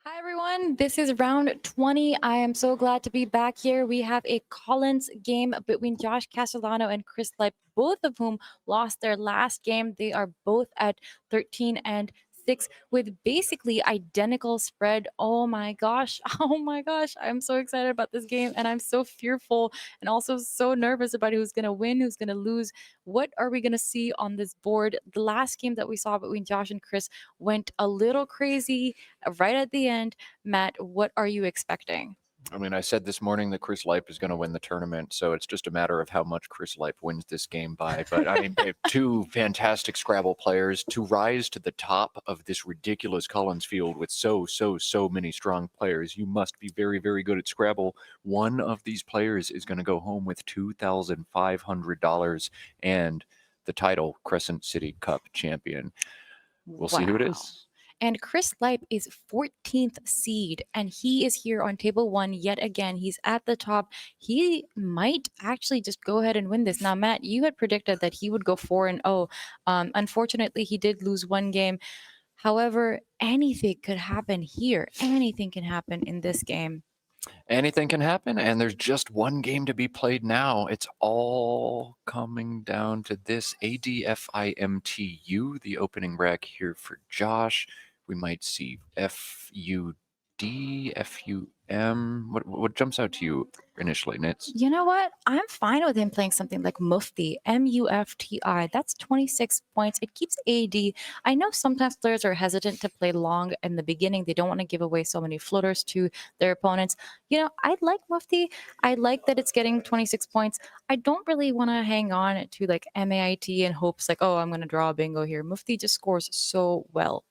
Hi, everyone. This is round 20. I am so glad to be back here. We have a Collins game between Josh Castellano and Chris Lipe, both of whom lost their last game. They are both at 13 and 6 with basically identical spread. Oh my gosh. Oh my gosh. I'm so excited about this game and I'm so fearful and also so nervous about who's going to win, who's going to lose. What are we going to see on this board? The last game that we saw between Josh and Chris went a little crazy right at the end. Matt, what are you expecting? I mean, I said this morning that Chris Lipe is going to win the tournament, so it's just a matter of how much Chris Lipe wins this game by. But I mean, two fantastic Scrabble players to rise to the top of this ridiculous Collins field with so many strong players. You must be very, very good at Scrabble. One of these players is going to go home with $2,500 and the title Crescent City Cup champion. We'll see who it Wow. is. And Chris Lipe is 14th seed, and he is here on table one yet again. He's at the top. He might actually just go ahead and win this. Now, Matt, you had predicted that he would go 4-0. Unfortunately, he did lose one game. However, anything could happen here. Anything can happen in this game. Anything can happen, and there's just one game to be played now. It's all coming down to this ADFIMTU, the opening rack here for Josh. We might see FUD, FUM. What jumps out to you initially, Nits? You know what? I'm fine with him playing something like Mufti, Mufti. That's 26 points. It keeps AD. I know sometimes players are hesitant to play long in the beginning. They don't want to give away so many floaters to their opponents. I like Mufti. I like that it's getting 26 points. I don't really want to hang on to like MAIT in hopes like, oh, I'm going to draw a bingo here. Mufti just scores so well.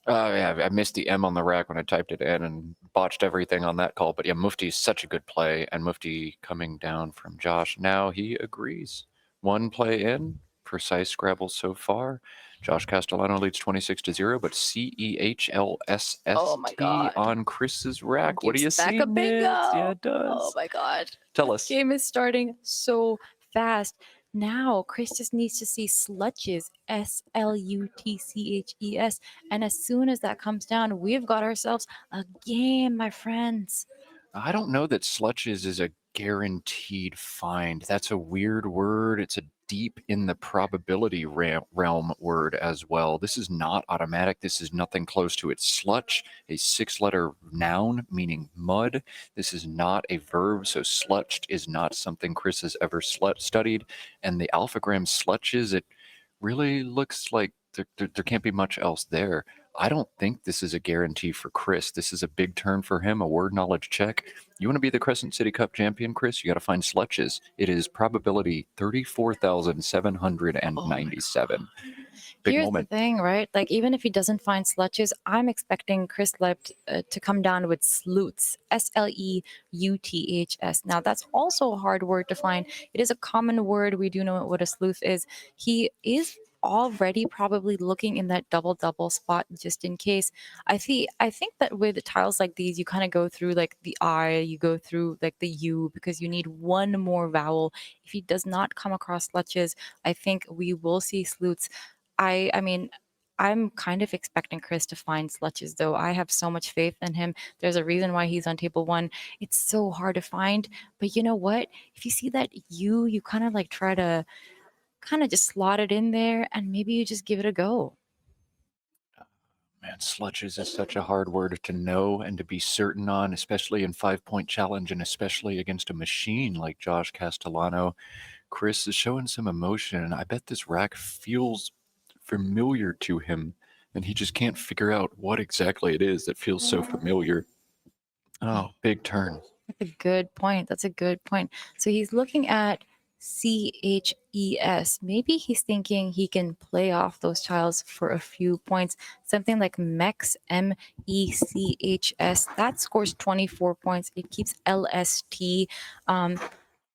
Yeah, I missed the M on the rack when I typed it in and botched everything on that call. But yeah, Mufti is such a good play, and Mufti coming down from Josh. Now he agrees. One play in, precise Scrabble so far. Josh Castellano leads 26-0, but Oh my CEHLSST God. on Chris's rack. What do Gives you back see, a Nits? Yeah, bingo. it Oh does. my God. Tell This us. game is starting so fast. Now, Chris just needs to see slutches, Slutches. And as soon as that comes down, we've got ourselves a game, my friends. I don't know that slutches is a guaranteed find. That's a weird word. It's a deep in the probability realm word as well. This is not automatic. This is nothing close to it. Slutch, a 6-letter noun meaning mud. This is not a verb, so slutched is not something Chris has ever studied. And the alphagram slutches, it really looks like there can't be much else there. I don't think this is a guarantee for Chris. This is a big turn for him, a word knowledge check. You want to be the Crescent City Cup champion, Chris? You got to find slutches. It is probability Oh my 34,797. God. Big Here's the moment. thing, right? Like, even if he doesn't find slutches, I'm expecting Chris Lipe to come down with sleuths, Sleuths. Now, that's also a hard word to find. It is a common word. We do know what a sleuth is. He is already probably looking in that double spot just in case. I think that with tiles like these, you kind of go through like the I, you go through like the U because you need one more vowel. If he does not come across slutches, I think we will see sleuths. I mean, I'm kind of expecting Chris to find slutches, though. I have so much faith in him. There's a reason why he's on table one. It's so hard to find, but you know what? If you see that you kind of like try to kind of just slot it in there, and maybe you just give it a go. Man, slutches is such a hard word to know and to be certain on, especially in 5 Point Challenge and especially against a machine like Josh Castellano. Chris is showing some emotion. I bet this rack feels familiar to him, and he just can't figure out what exactly it is that feels so familiar. Oh, big turn. That's a good point. That's a good point. So he's looking at CHES. Maybe he's thinking he can play off those tiles for a few points. Something like MEX, MECHS. That scores 24 points. It keeps LST. Um,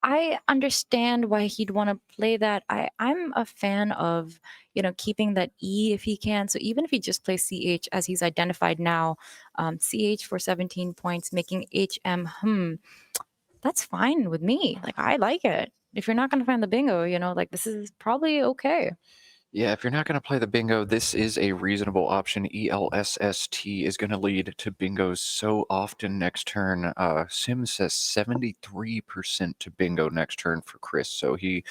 I understand why he'd want to play that. I'm a fan of, keeping that E if he can. So even if he just plays CH as he's identified now, CH for 17 points, making HM, that's fine with me. Like, I like it. If you're not going to find the bingo, like this is probably okay. Yeah, if you're not going to play the bingo, this is a reasonable option. ELSST is going to lead to bingos so often next turn. Sim says 73% to bingo next turn for Chris. So he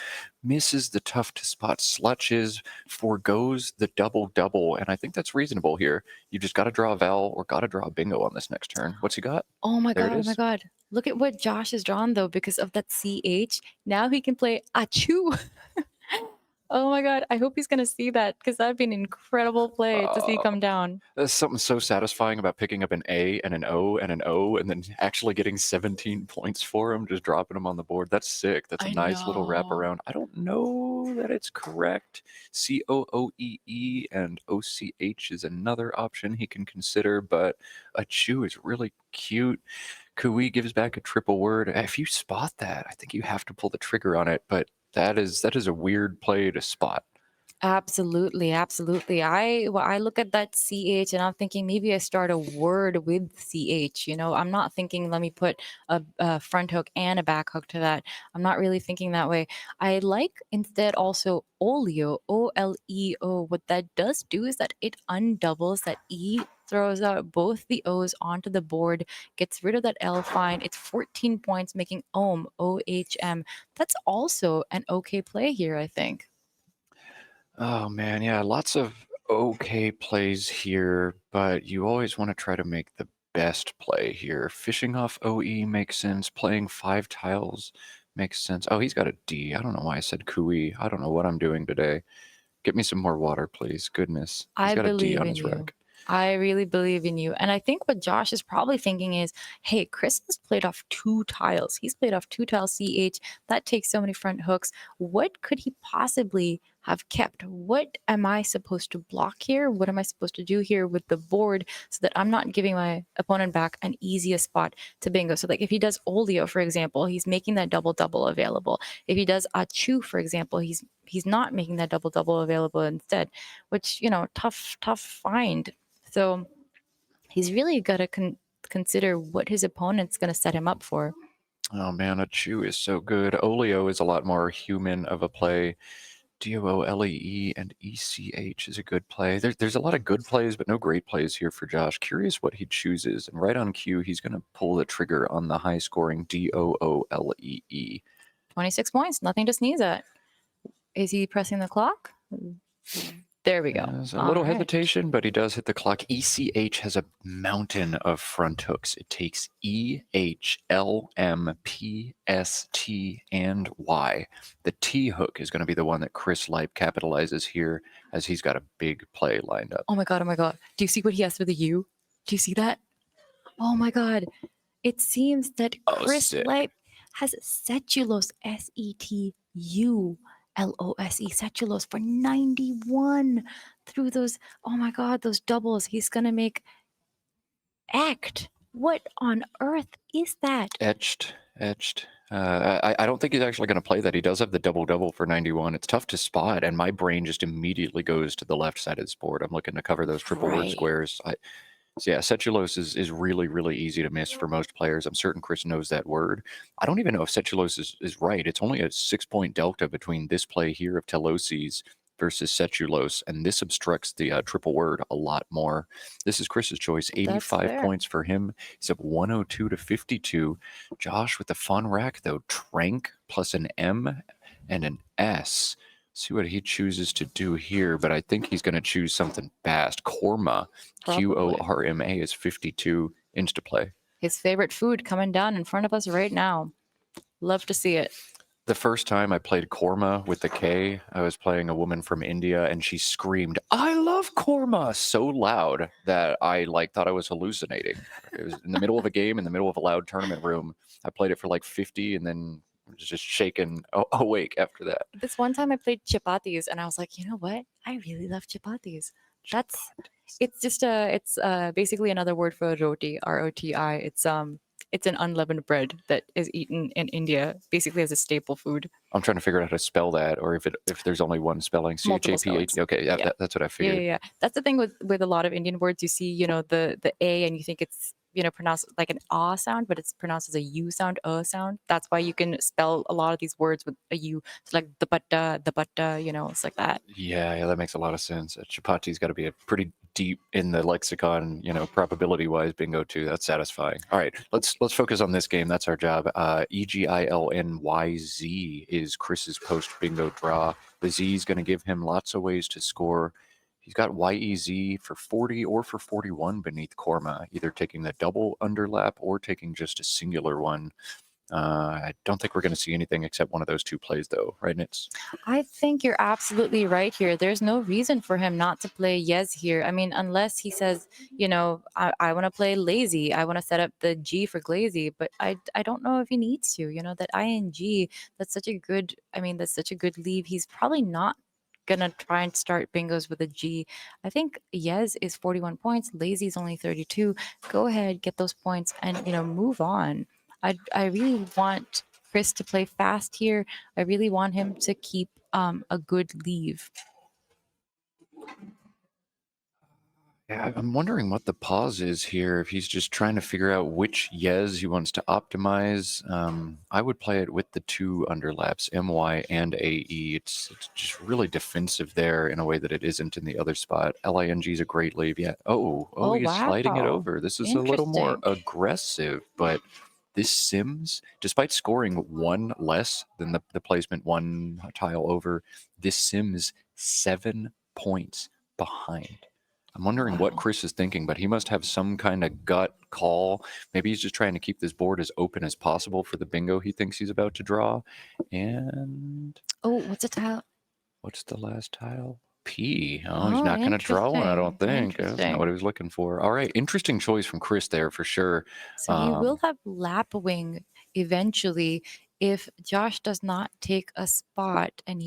misses the tough to spot slutches, forgoes the double double. And I think that's reasonable here. You just got to draw a Val or got to draw a bingo on this next turn. What's he got? Oh my There it god, oh my is. god. Look at what Josh has drawn though because of that CH. Now he can play Achoo. Oh my god, I hope he's gonna see that because that'd be an incredible play to see Uh, come down. There's something so satisfying about picking up an A and an O and an O and then actually getting 17 points for him, just dropping them on the board. That's sick. That's a I nice little know. wraparound. I don't know that it's correct. COOEE and OCH is another option he can consider, but a chew is really cute. Kui gives back a triple word. If you spot that, I think you have to pull the trigger on it, but that is a weird play to spot. Absolutely, absolutely. I look at that CH and I'm thinking maybe I start a word with CH. You know, I'm not thinking let me put a front hook and a back hook to that. I'm not really thinking that way. I like instead also Oleo, OLEO. What that does do is that it undoubles that E, throws out both the O's onto the board, gets rid of that L fine. It's 14 points, making Ohm, OHM. That's also an okay play here, I think. Oh man, yeah, lots of okay plays here, but you always want to try to make the best play here. Fishing off OE makes sense. Playing 5 tiles makes sense. Oh, he's got a D. I don't know why I said Kui. I don't know what I'm doing today. Get me some more water, please. Goodness. He's I got a D believe on in his you. rack. I really believe in you. And I think what Josh is probably thinking is, hey, Chris has played off 2 tiles. He's played off 2 tiles CH. That takes so many front hooks. What could he possibly have kept? What am I supposed to block here? What am I supposed to do here with the board so that I'm not giving my opponent back an easiest spot to bingo? So like if he does Olio, for example, he's making that double double available. If he does Achu, for example, he's not making that double double available instead, which, you know, tough find. So he's really got to consider what his opponent's going to set him up for. Oh man, a chew is so good. Oleo is a lot more human of a play. DOOLEE and ECH is a good play. There's a lot of good plays, but no great plays here for Josh. Curious what he chooses. And right on cue, he's going to pull the trigger on the high scoring DOOLEE. 26 points, nothing to sneeze at. Is he pressing the clock? There we go. There's a All little right. hesitation, but he does hit the clock. ECH has a mountain of front hooks. It takes E, H, L, M, P, S, T, and Y. The T hook is going to be the one that Chris Lipe capitalizes here as he's got a big play lined up. Oh my God. Oh my God. Do you see what he has for the U? Do you see that? Oh my God. It seems that Oh, Chris sick. Lipe has Setulose, Setulose, Setulose for 91 through those. Oh my God, those doubles. He's going to make act. What on earth is that? Etched. I don't think he's actually going to play that. He does have the double double for 91. It's tough to spot, and my brain just immediately goes to the left side of this board. I'm looking to cover those triple word Right. squares. So yeah, cellulose is really, really easy to miss for most players. I'm certain Chris knows that word. I don't even know if cellulose is right. It's only a 6-point delta between this play here of teloses versus cellulose, and this obstructs the triple word a lot more. This is Chris's choice. That's 85 fair. points for him. He's up 102 to 52. Josh with the fun rack, though. Trank plus an M and an S. See what he chooses to do here, but I think he's going to choose something fast. Korma, Probably. QORMA is 52 inch to play. His favorite food coming down in front of us right now. Love to see it. The first time I played korma with the K, I was playing a woman from India and she screamed, "I love korma," so loud that I thought I was hallucinating. It was in the middle of a game, in the middle of a loud tournament room. I played it for like 50 and then was just shaken awake after that. This one time I played chapatis and I was like, you know what? I really love chapatis. That's it's just it's basically another word for roti, ROTI. It's an unleavened bread that is eaten in India, basically as a staple food. I'm trying to figure out how to spell that, or if there's only one spelling. Multiple CHAPH. spellings. Okay, yeah, Yeah. that's what I Yeah, figured. yeah, yeah. That's the thing with a lot of Indian words. You see, you know, the A, and you think it's pronounced like an ah sound, but it's pronounced as a u sound, sound. That's why you can spell a lot of these words with a u. So like the butta, it's like that. Yeah, yeah, that makes a lot of sense. Chapati's got to be a pretty deep in the lexicon, probability-wise bingo too. That's satisfying. All right, let's focus on this game. That's our job. EGILNYZ is Chris's post bingo draw. The Z is going to give him lots of ways to score. He's got YEZ for 40 or for 41 beneath Korma, either taking the double underlap or taking just a singular one. I don't think we're going to see anything except one of those two plays, though, right, Nits? I think you're absolutely right here. There's no reason for him not to play yes here. I mean, unless he says, I want to play lazy. I want to set up the G for glazy, but I don't know if he needs to. That ing, that's such a good leave. He's probably not gonna try and start bingos with a G. I think yes is 41 points. Lazy is only 32. Go ahead, get those points, and move on. I really want Chris to play fast here. I really want him to keep a good leave. Yeah, I'm wondering what the pause is here. If he's just trying to figure out which yes he wants to optimize, I would play it with the two underlaps, MY and AE. It's just really defensive there in a way that it isn't in the other spot. LING is a great leave. Yeah. Oh He's sliding it wow, over. This is a little more interesting. aggressive, but this Sims, despite scoring one less than the placement one tile over, this Sims 7 points behind. I'm wondering what Wow. Chris is thinking, but he must have some kind of gut call. Maybe he's just trying to keep this board as open as possible for the bingo he thinks he's about to draw. And Oh, what's a tile? what's the last tile? P. Oh, he's Oh, not going to draw one, I don't interesting. think. That's not what Interesting. he was looking for. All right, interesting choice from Chris there for sure. So he will Um, have lapwing eventually if Josh does not take a spot and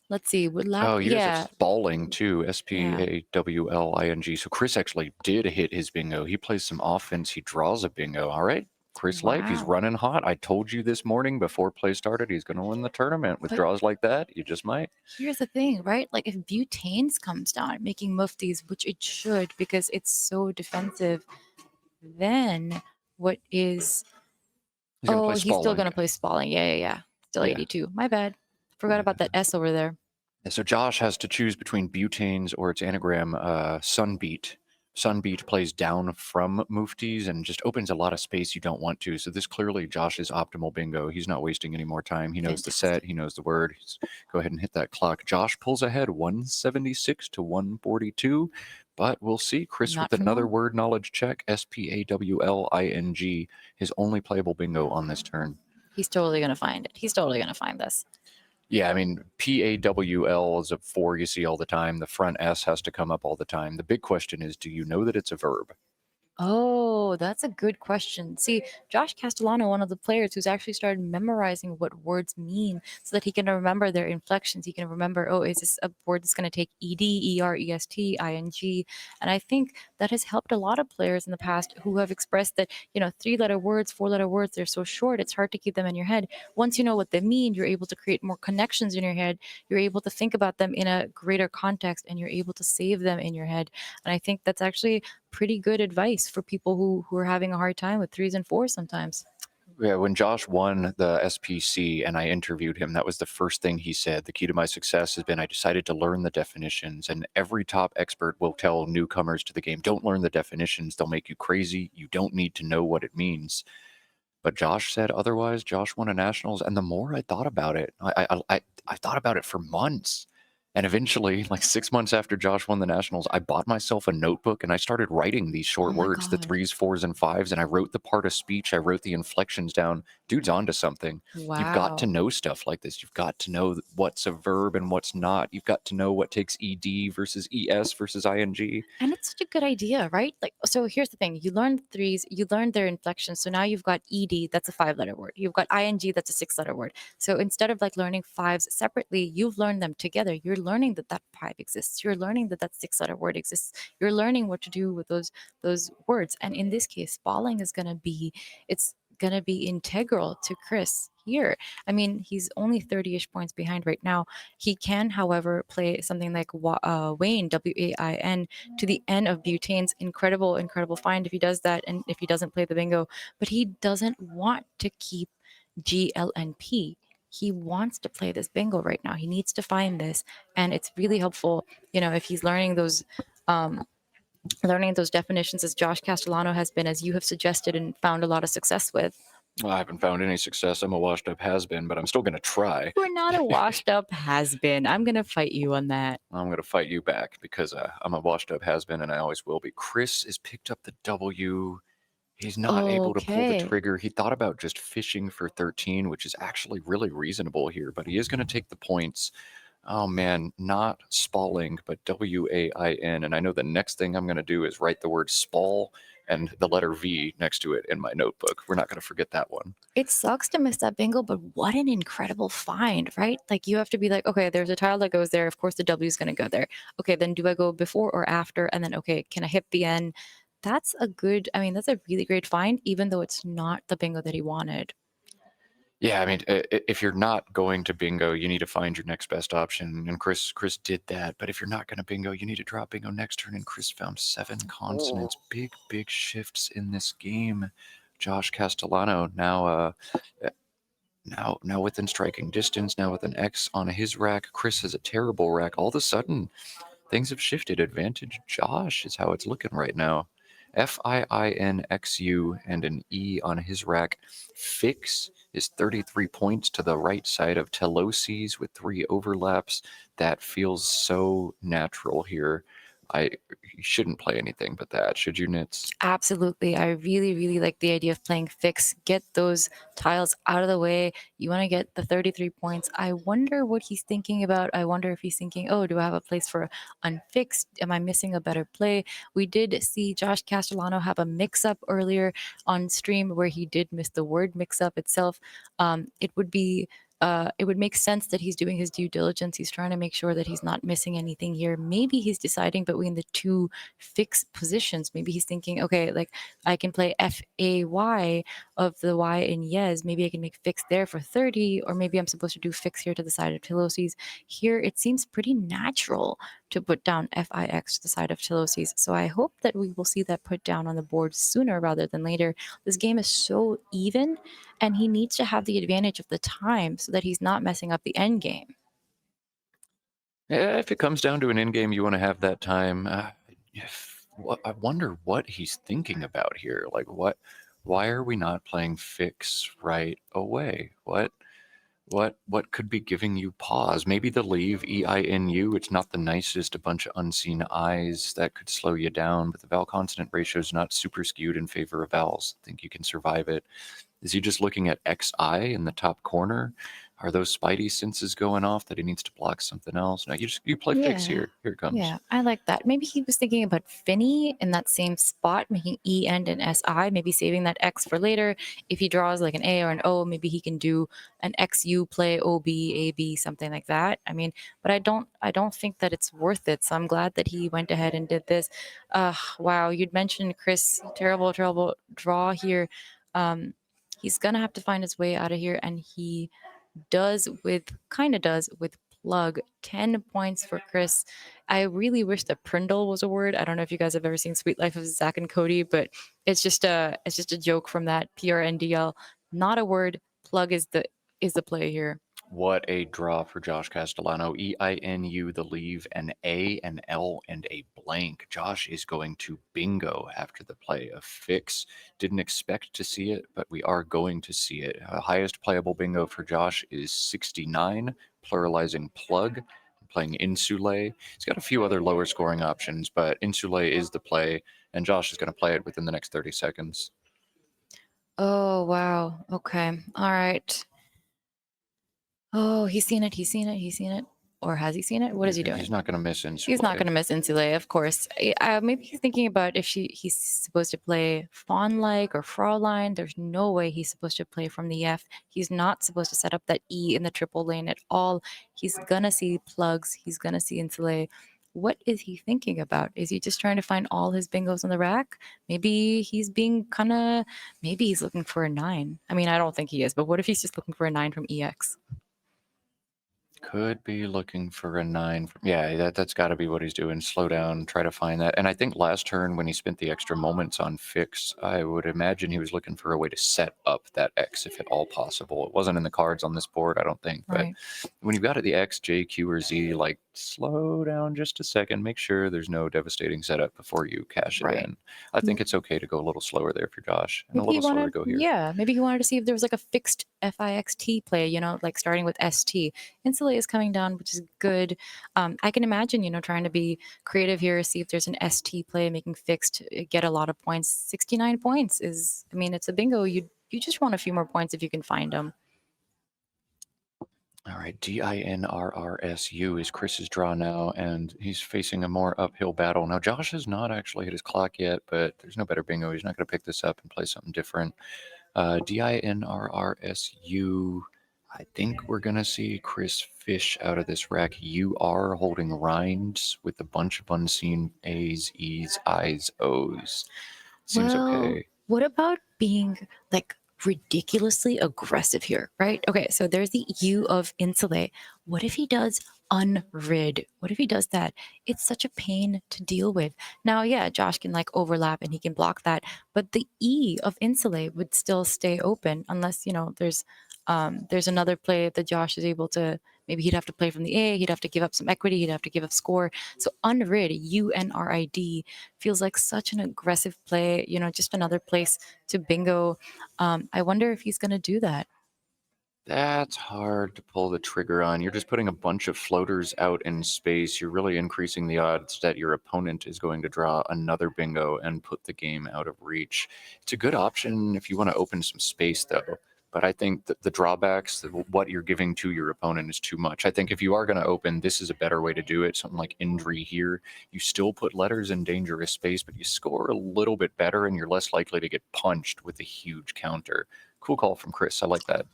let's see, would lap, Oh, he has a yeah, spalling too, yeah. SPAWLING. So Chris actually did hit his bingo. He plays some offense. He draws a bingo. All right. Chris Lipe, he's Wow. running hot. I told you this morning before play started, he's going to win the tournament with But draws like that. You just might. here's the thing, right? Like if butanes comes down, making muftis, which it should because it's so defensive, then what is He's going to oh, play he's still spalling. gonna play Spalling. Yeah, yeah, yeah. Still Yeah. 82. My bad. Forgot about that S over there. And so Josh has to choose between butanes or its anagram, Sunbeat. Sunbeat plays down from Muftis and just opens a lot of space you don't want to. So this clearly Josh's optimal bingo. He's not wasting any more time. He knows the set. Fantastic. He knows the word. Go ahead and hit that clock. Josh pulls ahead 176 to 142. But we'll see. Chris Not with for another long. word knowledge check. SPAWLING. His only playable bingo on this turn. He's totally gonna find it. He's totally gonna find this. Yeah, I mean, PAWL is a four you see all the time. The front S has to come up all the time. The big question is, do you know that it's a verb? Oh, that's a good question. See, Josh Castellano, one of the players who's actually started memorizing what words mean so that he can remember their inflections. He can remember, oh, is this a word that's going to take ED, ER, EST, ING? And I think that has helped a lot of players in the past who have expressed that, three-letter words, four-letter words, they're so short, it's hard to keep them in your head. Once you know what they mean, you're able to create more connections in your head. You're able to think about them in a greater context and you're able to save them in your head. And I think that's actually pretty good advice for people who are having a hard time with threes and fours sometimes. Yeah, when Josh won the SPC and I interviewed him, that was the first thing he said. The key to my success has been I decided to learn the definitions. And every top expert will tell newcomers to the game, don't learn the definitions. They'll make you crazy. You don't need to know what it means. But Josh said otherwise. Josh won a nationals, and the more I thought about it, I thought about it for months. And eventually, like 6 months after Josh won the nationals, I bought myself a notebook and I started writing these Oh short my words, the God. threes, fours, and fives, and I wrote the part of speech. I wrote the inflections down. Dude's onto something. You've got to Wow. know stuff like this. You've got to know what's a verb and what's not. You've got to know what takes ed versus es versus ing. And it's such a good idea, right? Like, so here's the thing. You learned threes, you learned their inflections. So now you've got ED, that's a 5-letter word. You've got ING, that's a 6-letter word. So instead of like learning fives separately, you've learned them together. You're learning that that five exists. You're learning that that 6-letter word exists. You're learning what to do with those words. And in this case, spalling is going to be, it's going to be integral to Chris. here. I mean, he's only 30-ish points behind right now. He can, however, play something like Wayne, Wain, to the N of butanes. Incredible, incredible find if he does that and if he doesn't play the bingo. But he doesn't want to keep GLNP. He wants to play this bingo right now. He needs to find this. And it's really helpful, if he's um, learning those definitions as Josh Castellano has been, as you have suggested and found a lot of success with. Well, I haven't found any success. I'm a washed up has been, but I'm still going to try. We're not a washed up has been. I'm going to fight you on that. I'm going to fight you back because I'm a washed up has been and I always will be. Chris has picked up the W. He's not able to pull the Okay. trigger. He thought about just fishing for 13, which is actually really reasonable here, but he is going to take the points. Oh man, not spalling, but WAIN. And I know the next thing I'm going to do is write the word spall and the letter V next to it in my notebook. We're not going to forget that one. It sucks to miss that bingo, but what an incredible find, right? Like you have to be like, okay, there's a tile that goes there. Of course, the W is going to go there. Okay, then do I go before or after? And then, okay, can I hit the N? That's that's a really great find, even though it's not the bingo that he wanted. Yeah, I mean, if you're not going to bingo, you need to find your next best option, and Chris did that. But if you're not going to bingo, you need to drop bingo next turn, and Chris found 7 consonants. Big shifts in this game. Josh Castellano now within striking distance, now with an X on his rack. Chris has a terrible rack. All of a sudden, things have shifted. Advantage Josh is how it's looking right now. FIINXU and an E on his rack. Fix is 33 points to the right side of Telosi's with 3 overlaps. That feels so natural here. You shouldn't play anything but that, should you, Nits? Absolutely. I really, really like the idea of playing fix. Get those tiles out of the way. You want to get the 33 points. I wonder what he's thinking about. I wonder if he's thinking, oh, do I have a place for unfixed? Am I missing a better play? We did see Josh Castellano have a mix up earlier on stream where he did miss the word mix up itself. It would make sense that he's doing his due diligence. He's trying to make sure that he's not missing anything here. Maybe he's deciding between the two fixed positions. Maybe he's thinking, okay, like I can play FAY of the Y in yes. Maybe I can make fix there for 30, or maybe I'm supposed to do fix here to the side of Telosi's. Here, it seems pretty natural to put down FIX to the side of Telosi's. So I hope that we will see that put down on the board sooner rather than later. This game is so even, and he needs to have the advantage of the time so that he's not messing up the end game. Yeah, if it comes down to an in-game, you want to have that time. I wonder what he's thinking about here. Like, why are we not playing fix right away? What could be giving you pause? Maybe the leave, EINU. It's not the nicest, a bunch of unseen eyes that could slow you down, but the vowel consonant ratio is not super skewed in favor of vowels. I think you can survive it. Is he just looking at XI in the top corner? Are those spidey senses going off that he needs to block something else? No, you play fix here. Here it comes. Yeah, I like that. Maybe he was thinking about Finney in that same spot, making E end and SI, maybe saving that X for later. If he draws like an A or an O, maybe he can do an XU play, OB, AB, something like that. I mean, but I don't think that it's worth it. So I'm glad that he went ahead and did this. Wow, you'd mentioned Chris, terrible draw here. He's gonna have to find his way out of here, and he does with plug. 10 points for Chris. I really wish that Prindle was a word. I don't know if you guys have ever seen Sweet Life of Zach and Cody, but it's just a joke from that PRNDL. Not a word. Plug is the play here. What a draw for Josh Castellano. EINU, the leave, an A, an L, and a blank. Josh is going to bingo after the play of fix. Didn't expect to see it, but we are going to see it. Highest playable bingo for Josh is 69, pluralizing plug, playing insule. He's got a few other lower scoring options, but insule is the play, and Josh is going to play it within the next 30 seconds. Oh, wow. Okay. All right. Oh, he's seen it. Or has he seen it? What is he doing? He's not going to miss insule. He's not going to miss Insule, of course. Maybe he's thinking about if he's supposed to play Fawn-like or Fraulein. There's no way he's supposed to play from the F. He's not supposed to set up that E in the triple lane at all. He's going to see plugs. He's going to see Insule. What is he thinking about? Is he just trying to find all his bingos on the rack? Maybe he's being kind of, maybe he's looking for a 9. I mean, I don't think he is, but what if he's just looking for a 9 from EX? Could be looking for a 9. Yeah, that's got to be what he's doing. Slow down, try to find that. And I think last turn when he spent the extra moments on fix, I would imagine he was looking for a way to set up that X if at all possible. It wasn't in the cards on this board, I don't think. But Right. when you've got it the X, J, Q, or Z, like slow down just a second. Make sure there's no devastating setup before you cash it Right. in. I think it's okay to go a little slower there for Josh, and a Maybe he little slower to wanted, go here. yeah, maybe he wanted to see if there was like a fixed FIXT play, like starting with ST. Insulate is coming down, which is good. I can imagine, trying to be creative here, see if there's an ST play, making fixed, get a lot of points. 69 points is, I mean, it's a bingo. You just want a few more points if you can find them. All right, DINRRSU is Chris's draw now, and he's facing a more uphill battle. Now, Josh has not actually hit his clock yet, but there's no better bingo. He's not going to pick this up and play something different. DINRRSU, I think we're going to see Chris fish out of this rack. You are holding rinds with a bunch of unseen A's, E's, I's, O's. Seems Well, okay. what about being like ridiculously aggressive here, right? Okay, so there's the U of insulate. What if he does unrid? What if he does that? It's such a pain to deal with. Now, yeah, Josh can like overlap and he can block that, but the E of insulate would still stay open unless, there's another play that Josh is able to, maybe he'd have to play from the A, he'd have to give up some equity, he'd have to give up score. So unrid, UNRID, feels like such an aggressive play, just another place to bingo. I wonder if he's going to do that. That's hard to pull the trigger on. You're just putting a bunch of floaters out in space. You're really increasing the odds that your opponent is going to draw another bingo and put the game out of reach. It's a good option if you want to open some space, though. But I think that the drawbacks, what you're giving to your opponent is too much. I think if you are going to open, this is a better way to do it. Something like Indri here. You still put letters in dangerous space, but you score a little bit better and you're less likely to get punched with a huge counter. Cool call from Chris. I like that.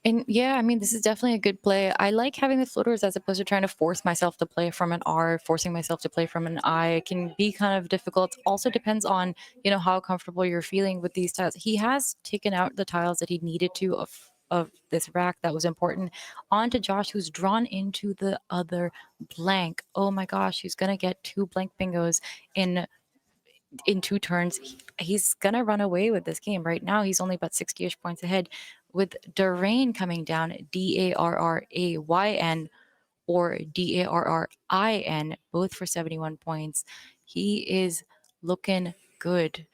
And yeah, I mean, this is definitely a good play. I like having the floaters as opposed to trying to force myself to play from an R, forcing myself to play from an I. It can be kind of difficult. Also depends on, how comfortable you're feeling with these tiles. He has taken out the tiles that he needed to of this rack that was important. On to Josh, who's drawn into the other blank. Oh my gosh, he's gonna get 2 blank bingos in 2 turns. He's gonna run away with this game. Right now he's only about 60ish points ahead, with Darain coming down, Darrayn or Darrin, both for 71 points. He is looking good.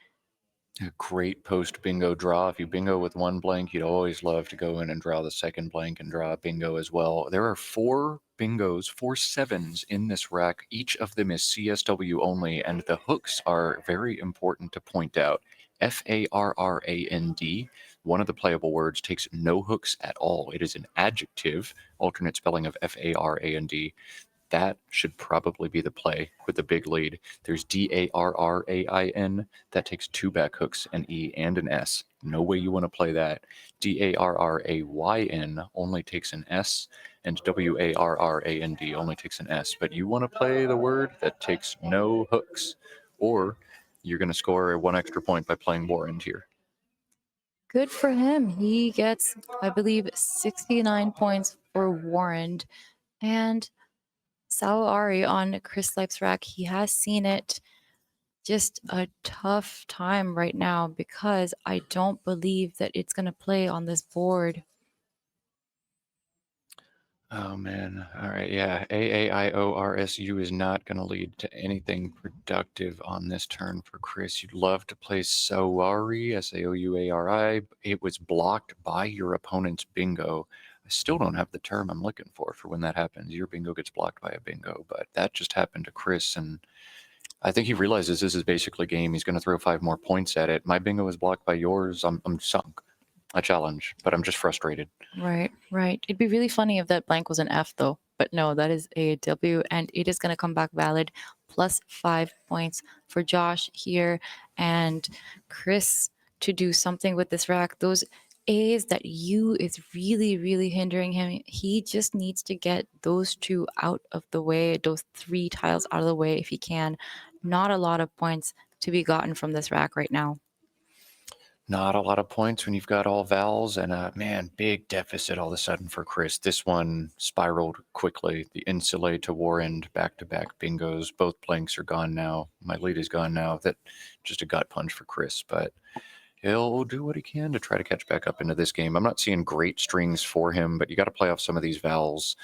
A great post bingo draw. If you bingo with one blank, you'd always love to go in and draw the second blank and draw a bingo as well. There are 4 bingos, 4 sevens in this rack. Each of them is CSW only, and the hooks are very important to point out. FARRAND, one of the playable words, takes no hooks at all. It is an adjective, alternate spelling of FARAND. That should probably be the play with the big lead. There's DARRAIN. That takes 2 back hooks, an E and an S. No way you want to play that. DARRAYN only takes an S, and WARRAND only takes an S. But you want to play the word that takes no hooks, or you're going to score 1 extra point by playing Warrant here. Good for him. He gets, I believe, 69 points for Warren. And Salari on Chris Lipe's rack, he has seen it. Just a tough time right now because I don't believe that it's going to play on this board. Oh man. All right. Yeah. AAIORSU is not going to lead to anything productive on this turn for Chris. You'd love to play Sauri, SAOUARI. It was blocked by your opponent's bingo. I still don't have the term I'm looking for when that happens. Your bingo gets blocked by a bingo, but that just happened to Chris. And I think he realizes this is basically game. He's going to throw 5 more points at it. My bingo is blocked by yours. I'm sunk. I challenge, but I'm just frustrated. Right, right. It'd be really funny if that blank was an F though. But no, that is a W and it is going to come back valid. Plus 5 points for Josh here and Chris to do something with this rack. Those A's, that U is really, really hindering him. He just needs to get those two out of the way, those three tiles out of the way if he can. Not a lot of points to be gotten from this rack right now. Not a lot of points when you've got all vowels, and man, big deficit all of a sudden for Chris. This one spiraled quickly. The Insulae to War End, back-to-back bingos. Both blanks are gone now. My lead is gone now. That just a gut punch for Chris, but he'll do what he can to try to catch back up into this game. I'm not seeing great strings for him, but you got to play off some of these vowels.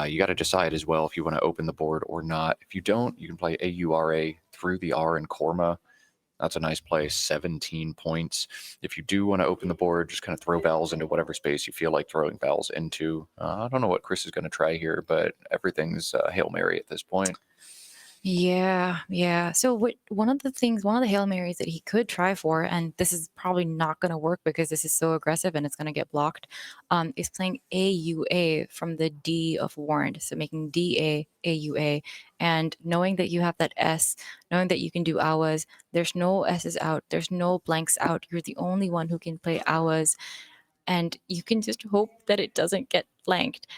You got to decide as well if you want to open the board or not. If you don't, you can play AURA through the R in Korma. That's a nice play, 17 points. If you do want to open the board, just kind of throw vowels into whatever space you feel like throwing vowels into. I don't know what Chris is going to try here, but everything's Hail Mary at this point. Yeah, yeah. So one of the Hail Marys that he could try for, and this is probably not going to work because this is so aggressive and it's going to get blocked, is playing AUA from the D of Warned. So making DA, AUA, and knowing that you have that S, knowing that you can do AWAs, there's no S's out, there's no blanks out. You're the only one who can play AWAs, and you can just hope that it doesn't get blanked,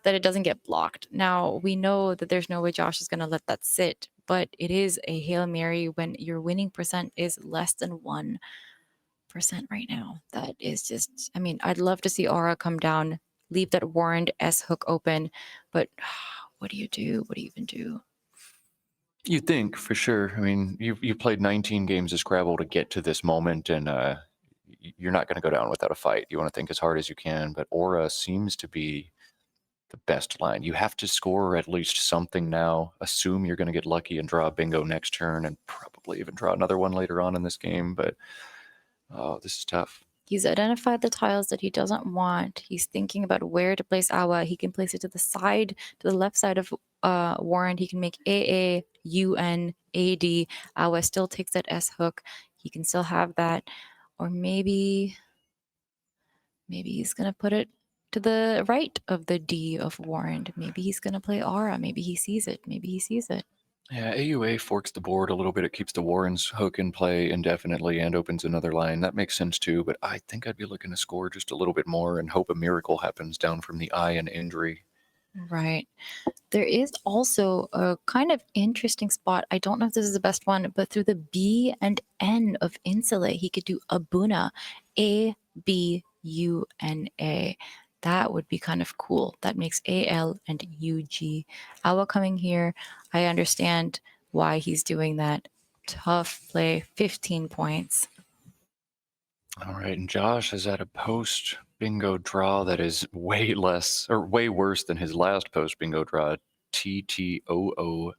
that it doesn't get blocked. Now, we know that there's no way Josh is going to let that sit, but it is a Hail Mary when your winning percent is less than 1% right now. That is just, I mean, I'd love to see Aura come down, leave that Warrened S hook open, but what do you do? What do you even do? You think for sure. I mean, you played 19 games of Scrabble to get to this moment, and you're not going to go down without a fight. You want to think as hard as you can, but Aura seems to be the best line. You have to score at least something now. Assume you're going to get lucky and draw a bingo next turn, and probably even draw another one later on in this game. But oh, this is tough. He's identified the tiles that he doesn't want. He's thinking about where to place Awa. He can place it to the side, to the left side of Warren. He can make AA, UN, AD. Awa still takes that S hook. He can still have that. Or maybe he's going to put it to the right of the D of Warren. Maybe he's going to play Aura. Maybe he sees it. Maybe he sees it. Yeah, AUA forks the board a little bit. It keeps the Warrens hook in play indefinitely and opens another line. That makes sense too, but I think I'd be looking to score just a little bit more and hope a miracle happens down from the eye and injury. Right. There is also a kind of interesting spot. I don't know if this is the best one, but through the B and N of Insulae, he could do Abuna, ABUNA. That would be kind of cool. That makes AL and UG. Awa coming here. I understand why he's doing that. Tough play, 15 points. All right, and Josh is at a post bingo draw that is way less or way worse than his last post bingo draw. TTOOVWY,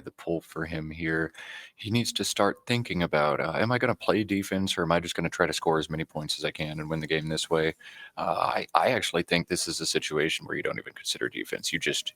the pull for him here. He needs to start thinking about, am I going to play defense or am I just going to try to score as many points as I can and win the game this way? I actually think this is a situation where you don't even consider defense. You just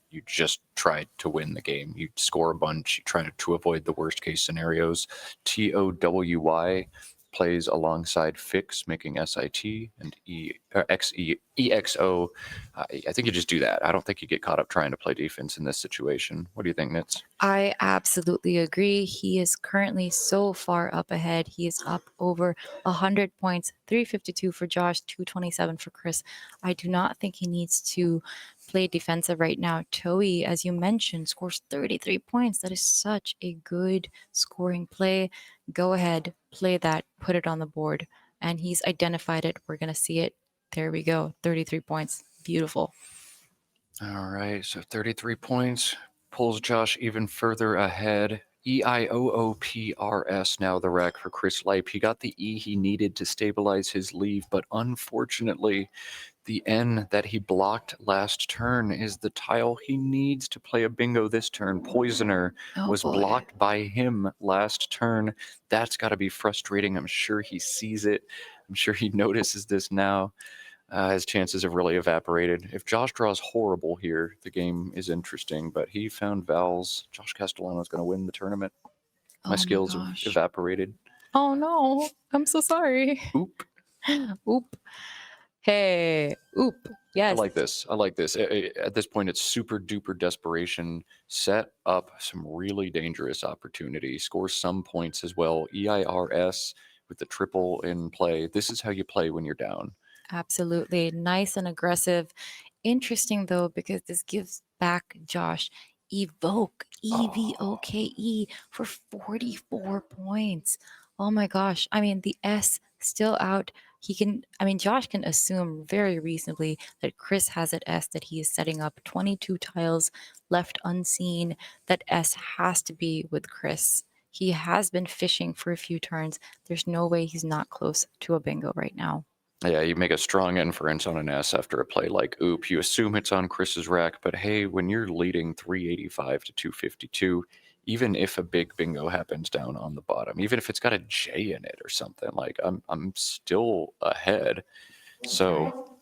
try to win the game. You score a bunch. You try to avoid the worst case scenarios. TOWY plays alongside Fix, making SIT and EXO. I think you just do that. I don't think you get caught up trying to play defense in this situation. What do you think, Nits? I absolutely agree. He is currently so far up ahead. He is up over 100 points, 352 for Josh, 227 for Chris. I do not think he needs to play defensive right now. Toei, as you mentioned, scores 33 points. That is such a good scoring play. Go ahead, play that, put it on the board. And he's identified it. We're going to see it. There we go. 33 points. Beautiful. All right, so 33 points pulls Josh even further ahead. EIOOPRS now the rack for Chris Lipe. He got the E he needed to stabilize his leave, but unfortunately, the N that he blocked last turn is the tile he needs to play a bingo this turn. Poisoner was boy. blocked by him last turn. That's got to be frustrating. I'm sure he sees it. I'm sure he notices this now. His chances have really evaporated. If Josh draws horrible here, the game is interesting, but he found vowels. Josh Castellano is going to win the tournament. My skills have evaporated. Oh no, I'm so sorry. Oop. Oop. Hey, oop. Yes. I like this. I like this. At this point, it's super duper desperation. Set up some really dangerous opportunity. Score some points as well. EIRS with the triple in play. This is how you play when you're down. Absolutely. Nice and aggressive. Interesting though, because this gives back Josh Evoke, Oh, EVOKE for 44 points. Oh my gosh. I mean, the S still out. Josh can assume very reasonably that Chris has an S that he is setting up 22 tiles left unseen. That S has to be with Chris. He has been fishing for a few turns. There's no way he's not close to a bingo right now. yeah, you make a strong inference on an S after a play like Oop. You assume it's on Chris's rack, but hey, when you're leading 385 to 252, even if a big bingo happens down on the bottom, even if it's got a J in it or something, like I'm still ahead. So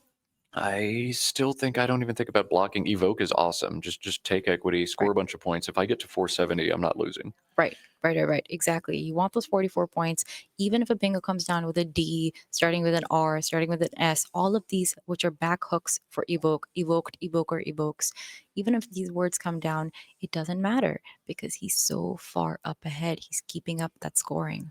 I still think I don't even think about blocking. Evoke is awesome. Just take equity, score Right. a bunch of points. If I get to 470, I'm not losing. Right. Exactly. You want those 44 points, even if a bingo comes down with a D, starting with an R, starting with an S, all of these, which are back hooks for evoke, evoked, evoker, evokes. Even if these words come down, it doesn't matter because he's so far up ahead. He's keeping up that scoring.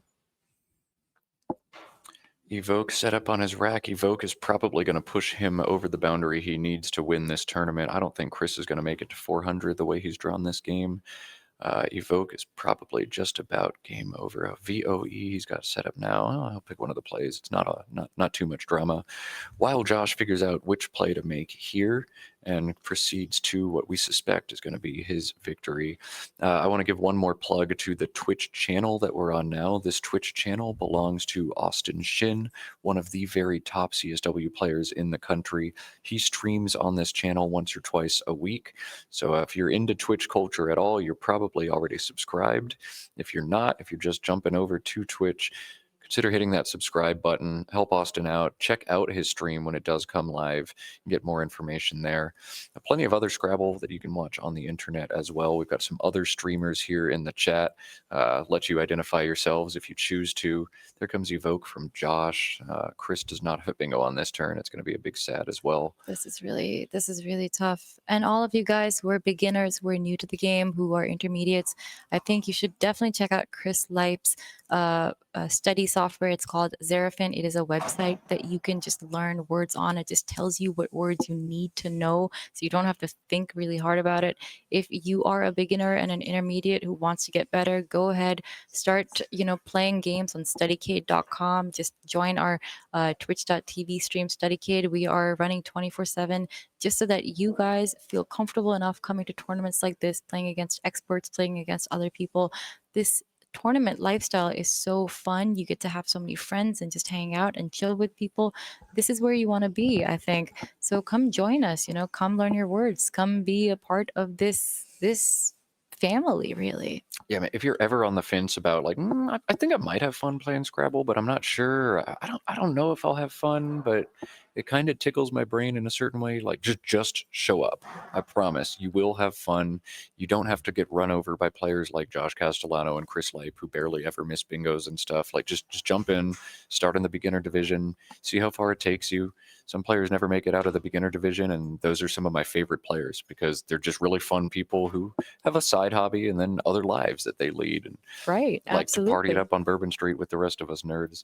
Evoke set up on his rack. Evoke is probably going to push him over the boundary he needs to win this tournament. I don't think Chris is going to make it to 400 the way he's drawn this game. Evoke is probably just about game over. A VOE he's got set up now. Oh, I'll pick one of the plays. It's not too much drama. While Josh figures out which play to make here and proceeds to what we suspect is going to be his victory, I want to give one more plug to the Twitch channel that we're on now. This Twitch channel belongs to Austin Shin, one of the very top CSW players in the country. He streams on this channel once or twice a week. So if you're into Twitch culture at all, you're probably already subscribed. If you're not, if you're just jumping over to Twitch, consider hitting that subscribe button. Help Austin out. Check out his stream when it does come live and get more information there. Plenty of other Scrabble that you can watch on the internet as well. We've got some other streamers here in the chat. Let you identify yourselves if you choose to. There comes Evoke from Josh. Chris does not have bingo on this turn. It's going to be a big sad as well. This is really tough. And all of you guys who are beginners, who are new to the game, who are intermediates, I think you should definitely check out Chris Lipe's study software. It's called Xeraphon. It is a website that you can just learn words on. It just tells you what words you need to know, so you don't have to think really hard about it. If you are a beginner and an intermediate who wants to get better, go ahead, start playing games on studykade.com. Just join our twitch.tv stream StudyCade. We are running 24/7 just so that you guys feel comfortable enough coming to tournaments like this, playing against experts, playing against other people. This tournament lifestyle is so fun. You get to have so many friends and just hang out and chill with people. This is where you want to be, I think. So come join us, come learn your words, come be a part of this family, really. Yeah, man, if you're ever on the fence about like, I think I might have fun playing Scrabble, but I'm not sure. I don't know if I'll have fun, but it kind of tickles my brain in a certain way. Like, just show up. I promise you will have fun. You don't have to get run over by players like Josh Castellano and Chris Lipe, who barely ever miss bingos and stuff. Like, just jump in, start in the beginner division, see how far it takes you. Some players never make it out of the beginner division, and those are some of my favorite players because they're just really fun people who have a side hobby and then other lives that they lead and Right, like to party it absolutely. up on Bourbon Street with the rest of us nerds.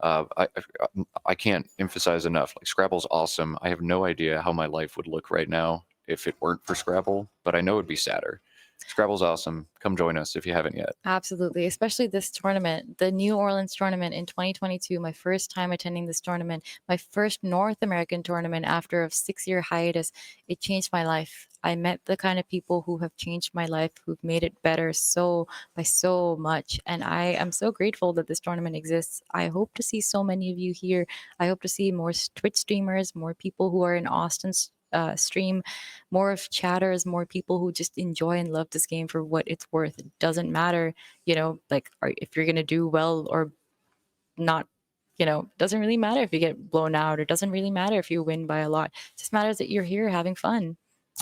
I can't emphasize enough. Like Scrabble's awesome. I have no idea how my life would look right now if it weren't for Scrabble, but I know it'd be sadder. Scrabble's awesome. Come join us if you haven't yet. Absolutely, especially this tournament, the New Orleans tournament in 2022. My first time attending this tournament, my first North American tournament after a 6-year hiatus. It changed my life. I met the kind of people who have changed my life, who've made it better by so much. And I am so grateful that this tournament exists. I hope to see so many of you here. I hope to see more Twitch streamers, more people who are in Austin's stream, more of chatters, more people who just enjoy and love this game for what it's worth. It doesn't matter, if you're going to do well or not. Doesn't really matter if you get blown out. It doesn't really matter if you win by a lot. It just matters that you're here having fun.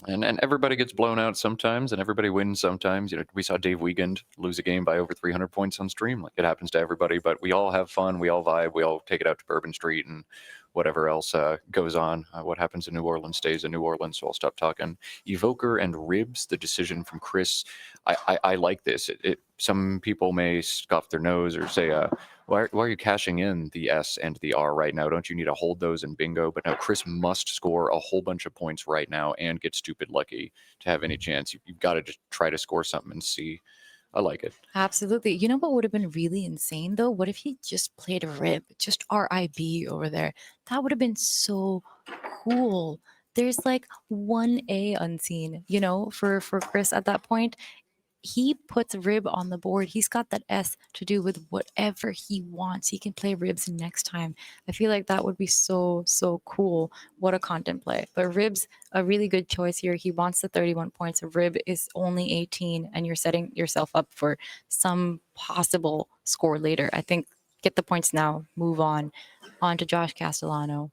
And everybody gets blown out sometimes, and everybody wins sometimes. We saw Dave Wiegand lose a game by over 300 points on stream. Like it happens to everybody, but we all have fun. We all vibe. We all take it out to Bourbon Street and whatever else goes on. What happens in New Orleans stays in New Orleans. So I'll stop talking. Evoker and Ribs, the decision from Chris. I like this. Some people may scoff their nose or say, Why are you cashing in the S and the R right now? Don't you need to hold those in bingo? But no, Chris must score a whole bunch of points right now and get stupid lucky to have any chance. You've got to just try to score something and see. I like it. Absolutely. You know what would have been really insane though? What if he just played a rib, just RIB over there? That would have been so cool. There's like 1A unseen, for Chris at that point. He puts rib on the board. He's got that S to do with whatever he wants. He can play ribs next time. I feel like that would be so, so cool. What a content play. But ribs, a really good choice here. He wants the 31 points. Rib is only 18, and you're setting yourself up for some possible score later. I think get the points now. Move on to Josh Castellano.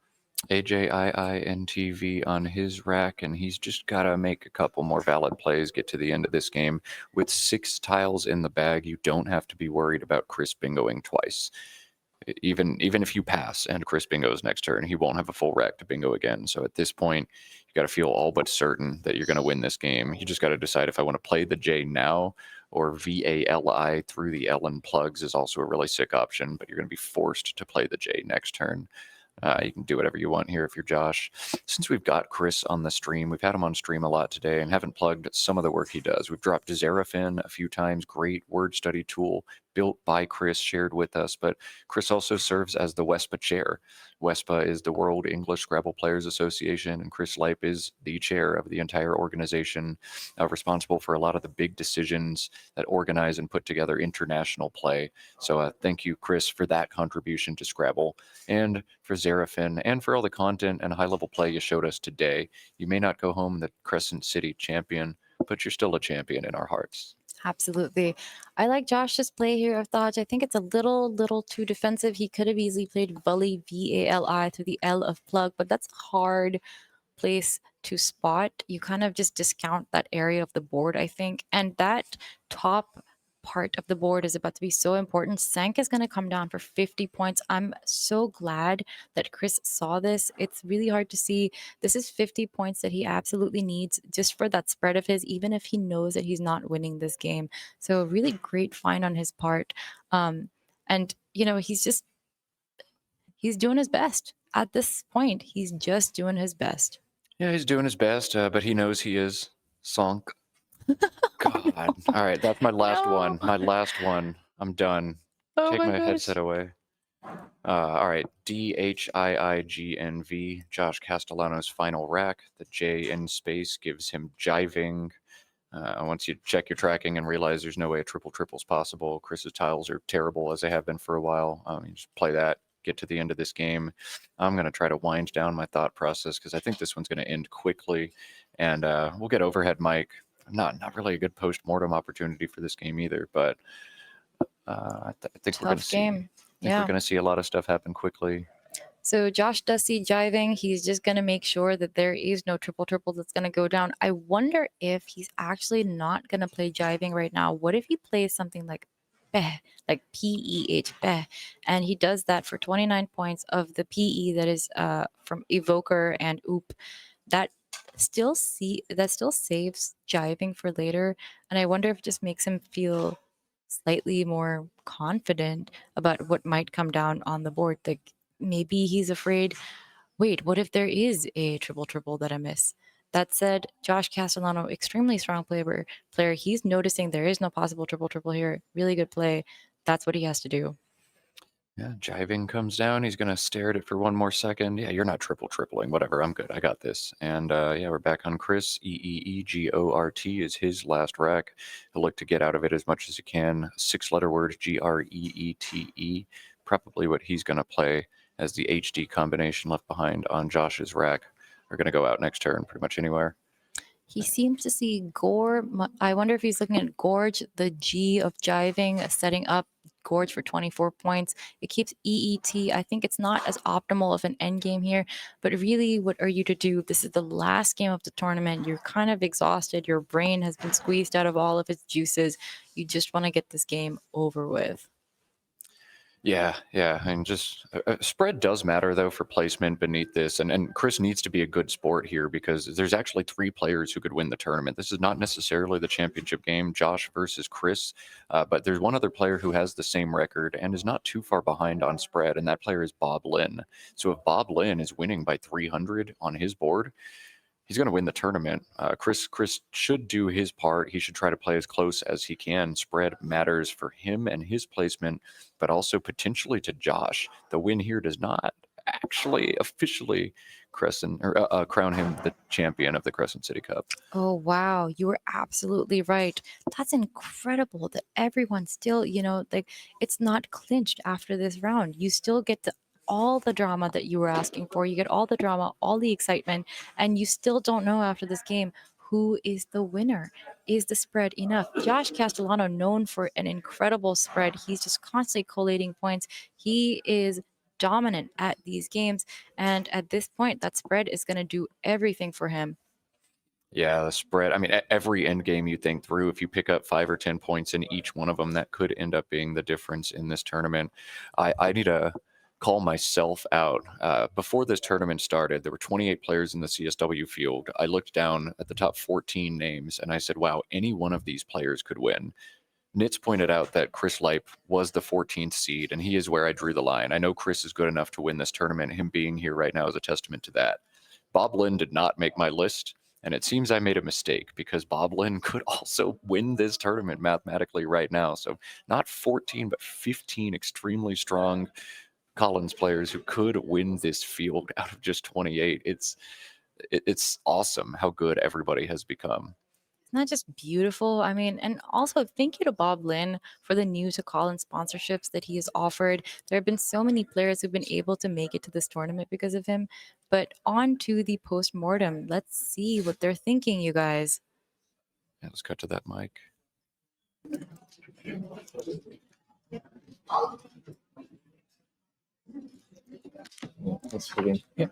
AJIINTV on his rack, and he's just got to make a couple more valid plays, get to the end of this game. With 6 tiles in the bag, you don't have to be worried about Chris bingoing twice. Even if you pass and Chris bingoes next turn, he won't have a full rack to bingo again. So at this point, you got to feel all but certain that you're going to win this game. You just got to decide if I want to play the J now or VALI through the L and plugs is also a really sick option, but you're going to be forced to play the J next turn. You can do whatever you want here if you're Josh. Since we've got Chris on the stream, we've had him on stream a lot today and haven't plugged some of the work he does. We've dropped Xeraphim a few times, great word study tool built by Chris, shared with us. But Chris also serves as the WESPA chair. WESPA is the World English Scrabble Players Association, and Chris Lipe is the chair of the entire organization, responsible for a lot of the big decisions that organize and put together international play. So thank you, Chris, for that contribution to Scrabble and for Xeraphim and for all the content and high-level play you showed us today. You may not go home the Crescent City champion, but you're still a champion in our hearts. Absolutely. I like Josh's play here of Dodge. I think it's a little too defensive. He could have easily played Vali, VALI, through the L of plug, but that's hard place to spot. You kind of just discount that area of the board, I think. And that top part of the board is about to be so important. Sank is going to come down for 50 points. I'm so glad that Chris saw this. It's really hard to see. This is 50 points that he absolutely needs just for that spread of his, even if he knows that he's not winning this game. So really great find on his part. And he's doing his best at this point. He's just doing his best. Yeah, he's doing his best, but he knows he is sunk. God. All right, that's my last one. My last one. I'm done. Oh Take my my gosh. headset away. All right, DHIIGNV, Josh Castellano's final rack. The J in space gives him jiving. Once you check your tracking and realize there's no way a triple is possible, Chris's tiles are terrible as they have been for a while. You just play that, get to the end of this game. I'm going to try to wind down my thought process because I think this one's going to end quickly, and we'll get overhead mic. Not really a good post-mortem opportunity for this game either, but I think we're going to Tough see. game. We're going to see a lot of stuff happen quickly. So Josh does see jiving. He's just going to make sure that there is no triple that's going to go down. I wonder if he's actually not going to play jiving right now. What if he plays something like Peh, like PEH, Peh, and he does that for 29 points of the PE that is from Evoker and Oop. That still saves jiving for later, and I wonder if it just makes him feel slightly more confident about what might come down on the board. Like maybe he's afraid, wait, what if there is a triple that I miss? That said, Josh Castellano, extremely strong player. He's noticing there is no possible triple here. Really good play. That's what he has to do. Yeah, jiving comes down. He's going to stare at it for one more second. Yeah, you're not tripling. Whatever. I'm good. I got this. And yeah, we're back on Chris. EEEGORT is his last rack. He'll look to get out of it as much as he can. 6-letter word, GREETE. Probably what he's going to play as the HD combination left behind on Josh's rack. Are going to go out next turn pretty much anywhere. He seems to see Gore. I wonder if he's looking at Gorge, the G of jiving, setting up Gorge for 24 points. It keeps EET. I think it's not as optimal of an end game here, but really, what are you to do? This is the last game of the tournament. You're kind of exhausted. Your brain has been squeezed out of all of its juices. You just want to get this game over with. Yeah, yeah, and just spread does matter though for placement beneath this, and Chris needs to be a good sport here because there's actually 3 players who could win the tournament. This is not necessarily the championship game, Josh versus Chris, but there's one other player who has the same record and is not too far behind on spread, and that player is Bob Lynn. So if Bob Lynn is winning by 300 on his board, he's going to win the tournament. Chris should do his part. He should try to play as close as he can. Spread matters for him and his placement, but also potentially to Josh. The win here does not actually officially crown him the champion of the Crescent City Cup. Oh, wow. You were absolutely right. That's incredible that everyone still, like it's not clinched after this round. You still get all the drama that you were asking for. You get all the drama, all the excitement, and you still don't know after this game who is the winner. Is the spread enough? Josh Castellano, known for an incredible spread, he's just constantly collating points. He is dominant at these games. And at this point, that spread is going to do everything for him. Yeah, the spread. I mean, every end game you think through, if you pick up 5 or 10 points in each one of them, that could end up being the difference in this tournament. I need to call myself out. Before this tournament started, there were 28 players in the CSW field. I looked down at the top 14 names and I said, wow, any one of these players could win. Nits pointed out that Chris Lipe was the 14th seed, and he is where I drew the line. I know Chris is good enough to win this tournament. Him being here right now is a testament to that. Bob Lynn did not make my list, and it seems I made a mistake because Bob Lynn could also win this tournament mathematically right now. So not 14, but 15 extremely strong Collins players who could win this field out of just 28. It's awesome how good everybody has become. Not just beautiful. I mean, and also thank you to Bob Lynn for the new to call in sponsorships that he has offered. There have been so many players who've been able to make it to this tournament because of him. But on to the post mortem. Let's see what they're thinking, you guys. Yeah, let's cut to that mic. That's pretty. Yeah.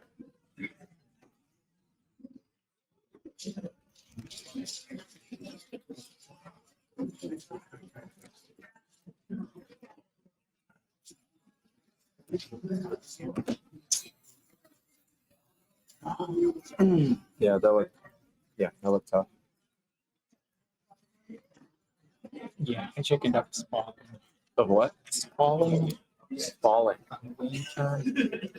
Yeah, that looked tough. Yeah, I chickened up spalling. Of what? Spalling. Falling. Wing turn.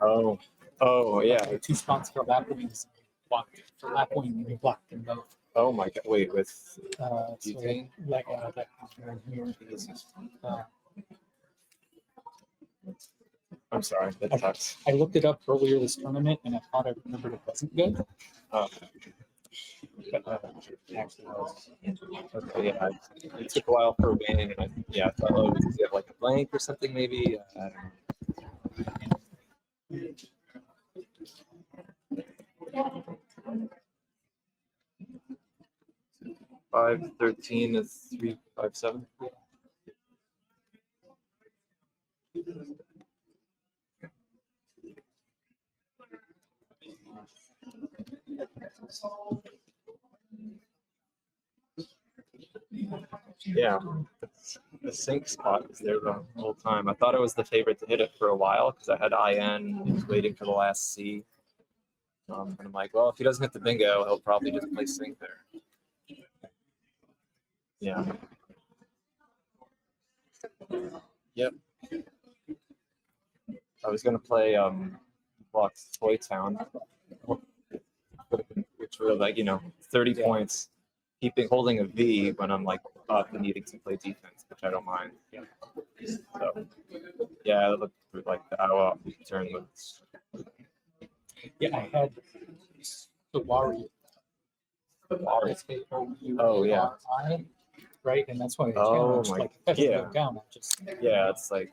Oh, yeah. 2 spots for lap wings. Blocked for lap wing. We blocked them both. Oh my God. Wait, with So butane? like that right here. I'm sorry, that sucks. I looked it up earlier this tournament and I thought I remembered it wasn't good. Oh, But actually was. okay, yeah. It took a while for a win, and I thought, oh, does he have like a blank or something maybe? I don't know. 513 is 357. Yeah, the sink spot was there the whole time. I thought I was the favorite to hit it for a while because I had IN. He was waiting for the last C. And I'm like, well, if he doesn't hit the bingo, he'll probably just play sink there. Yeah. Yep. I was gonna play Block's Toy Town, which were like 30 points, holding a V when I'm like needing to play defense, which I don't mind. Yeah. So yeah, I looked through like the hour turn looks. Yeah, I had the Wari. Oh yeah. Right, and that's why I Oh challenged. my- Like, if I yeah. go down, I just Yeah, it's like.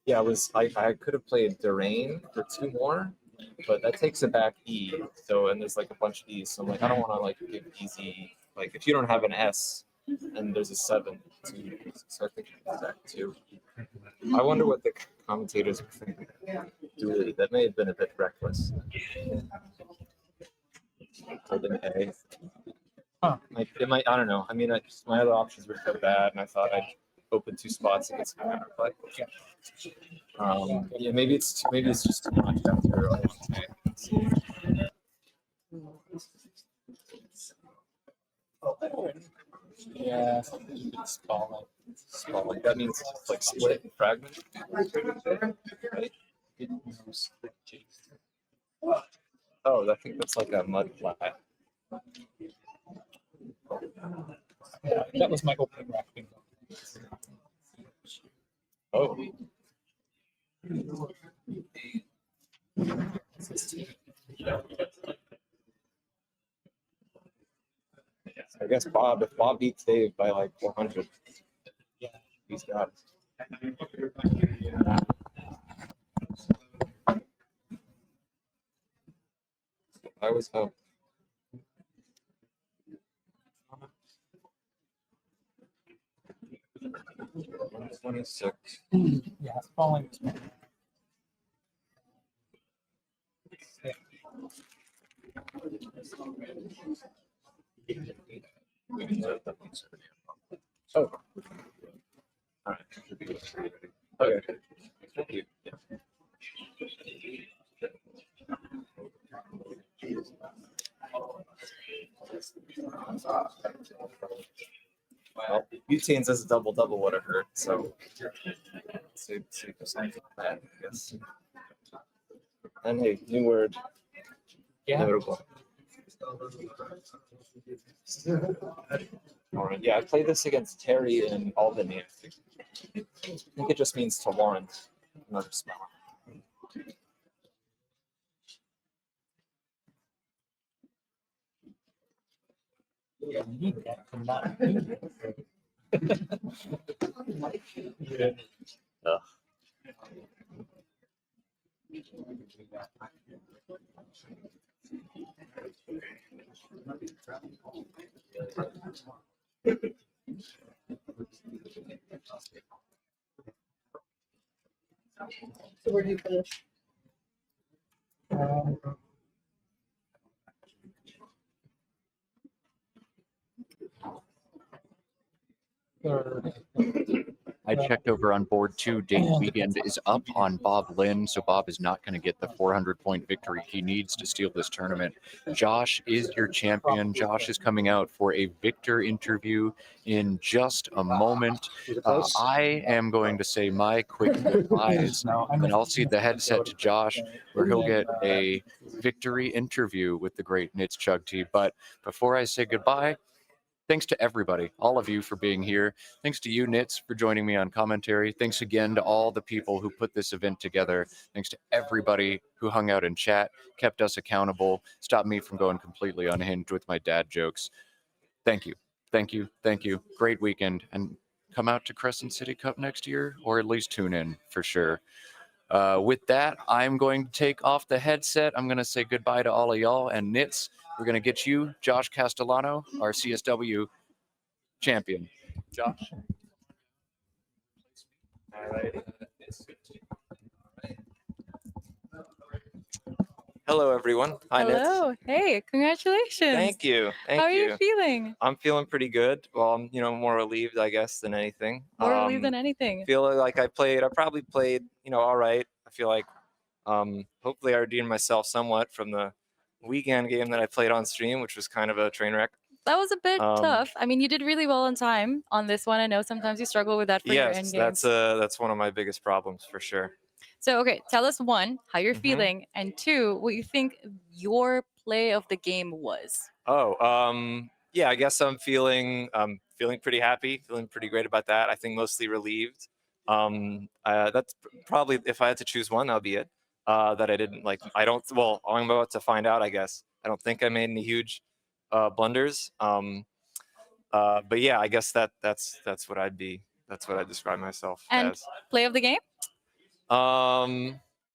Yeah, I could have played Durain for 2 more, but that takes it back E. So and there's like a bunch of E's. So I'm like, I don't want to like give easy like if you don't have an S and there's a 7, so I think it's back 2. I wonder what the commentators were thinking. Dooley, that may have been a bit reckless. Told an A. Huh. Like, it might. I don't know. I mean, my other options were so bad, and I thought I'd open 2 spots against counterplay. Yeah. Yeah, maybe it's just too much after a long tank. Let's see. Yeah. Spotlight. Spotlight. That means like split fragment. Oh, I think that's like a mud flat. Yeah, that was my opening rack bingo. Oh. I guess if Bob beats Dave by like 400, Yeah. he's got it. I was hope. 126. Yeah, falling was Oh. All right. Okay. Thank you. Yeah. Well, butanes as a double would have hurt, so save something like that, I guess. And hey, new word. Yeah. Notable. All right. Yeah, I played this against Terry in Albany. I think it just means to warrant another spell. Yeah, you need that to not do it. Ugh. So where do you finish? Third. I checked over on board too. Date weekend is up on Bob Lynn, so Bob is not going to get the 400-point victory he needs to steal this tournament. Josh is your champion. Josh is coming out for a victor interview in just a moment. I am going to say my quick goodbyes, and I'll see the headset to Josh, where he'll get a victory interview with the great Nits Chagti. But before I say goodbye, thanks to everybody, all of you for being here. Thanks to you, Nits, for joining me on commentary. Thanks again to all the people who put this event together. Thanks to everybody who hung out in chat, kept us accountable, stopped me from going completely unhinged with my dad jokes. Thank you. Thank you. Thank you. Great weekend. And come out to Crescent City Cup next year, or at least tune in for sure. With that, I'm going to take off the headset. I'm going to say goodbye to all of y'all. And Nits, we're going to get you, Josh Castellano, our CSW champion. Josh. All right. Hello, everyone. Hi, Nits. Hello. Hey, congratulations. Thank you. Thank How are you. you feeling? I'm feeling pretty good. Well, I'm, more relieved, I guess, than anything. More relieved than anything. Feel like I probably played, all right. I feel like, hopefully I redeemed myself somewhat from the weekend game that I played on stream, which was kind of a train wreck. That was a bit tough. I mean, you did really well on time on this one. I know sometimes you struggle with that for your end Yes, games. that's one of my biggest problems for sure. So, okay, tell us one, how you're Mhm. feeling, and two, what you think your play of the game was. Yeah, I guess I'm feeling pretty happy, feeling pretty great about that. I think mostly relieved. That's probably, if I had to choose one, that'll be it. That I didn't like. I'm about to find out, I guess. I don't think I made any huge blunders. But yeah, I guess that's what I'd be. That's what I describe myself And as. play of the game?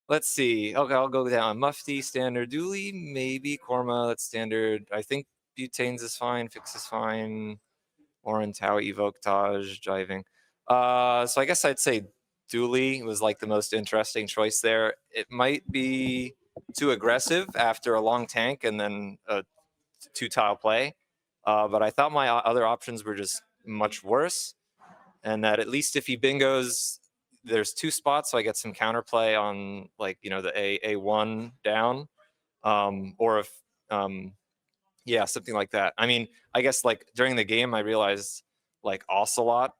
Let's see. Okay, I'll go down. Mufti, standard. Dooley, maybe. Korma, that's standard. I think Butanes is fine. Fix is fine. Orin, Tau, Evoke, Taj, Jiving. So I guess I'd say Dooley was like the most interesting choice there. It might be too aggressive after a long tank and then a 2-tile play. But I thought my other options were just much worse. and that at least if he bingos, there's 2 spots, so I get some counterplay on like the A1 down, or if yeah, something like that. I mean, I guess like during the game I realized like Ocelot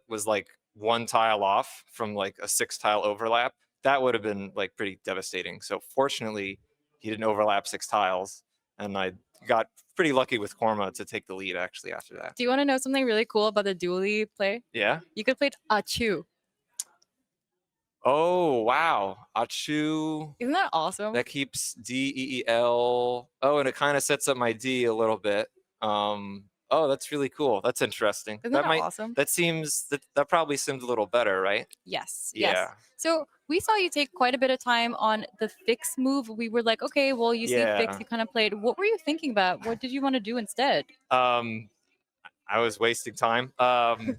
was like 1 tile off from like a 6 tile overlap. That would have been like pretty devastating. So fortunately, he didn't overlap 6 tiles, and I got pretty lucky with Korma to take the lead actually after that. Do you want to know something really cool about the dually play? Yeah. You could play Achu. Oh wow, Achu. Isn't that awesome? That keeps DEEL. Oh, and it kind of sets up my D a little bit. Oh, that's really cool. That's interesting. Isn't that awesome? That probably seemed a little better, right? Yes. Yeah. Yes. So we saw you take quite a bit of time on the fix move. We were like, okay, well, you see fix, Yeah. you kind of played. What were you thinking about? What did you want to do instead? I was wasting time. There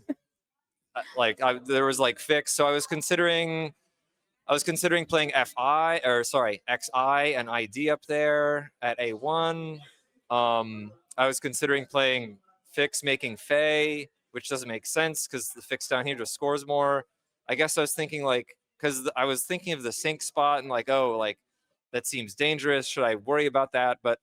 was like fix, so I was considering playing XI and ID up there at A1. I was considering playing fix making Fey, which doesn't make sense because the fix down here just scores more. I guess I was thinking because I was thinking of the sync spot and that seems dangerous. Should I worry about that? But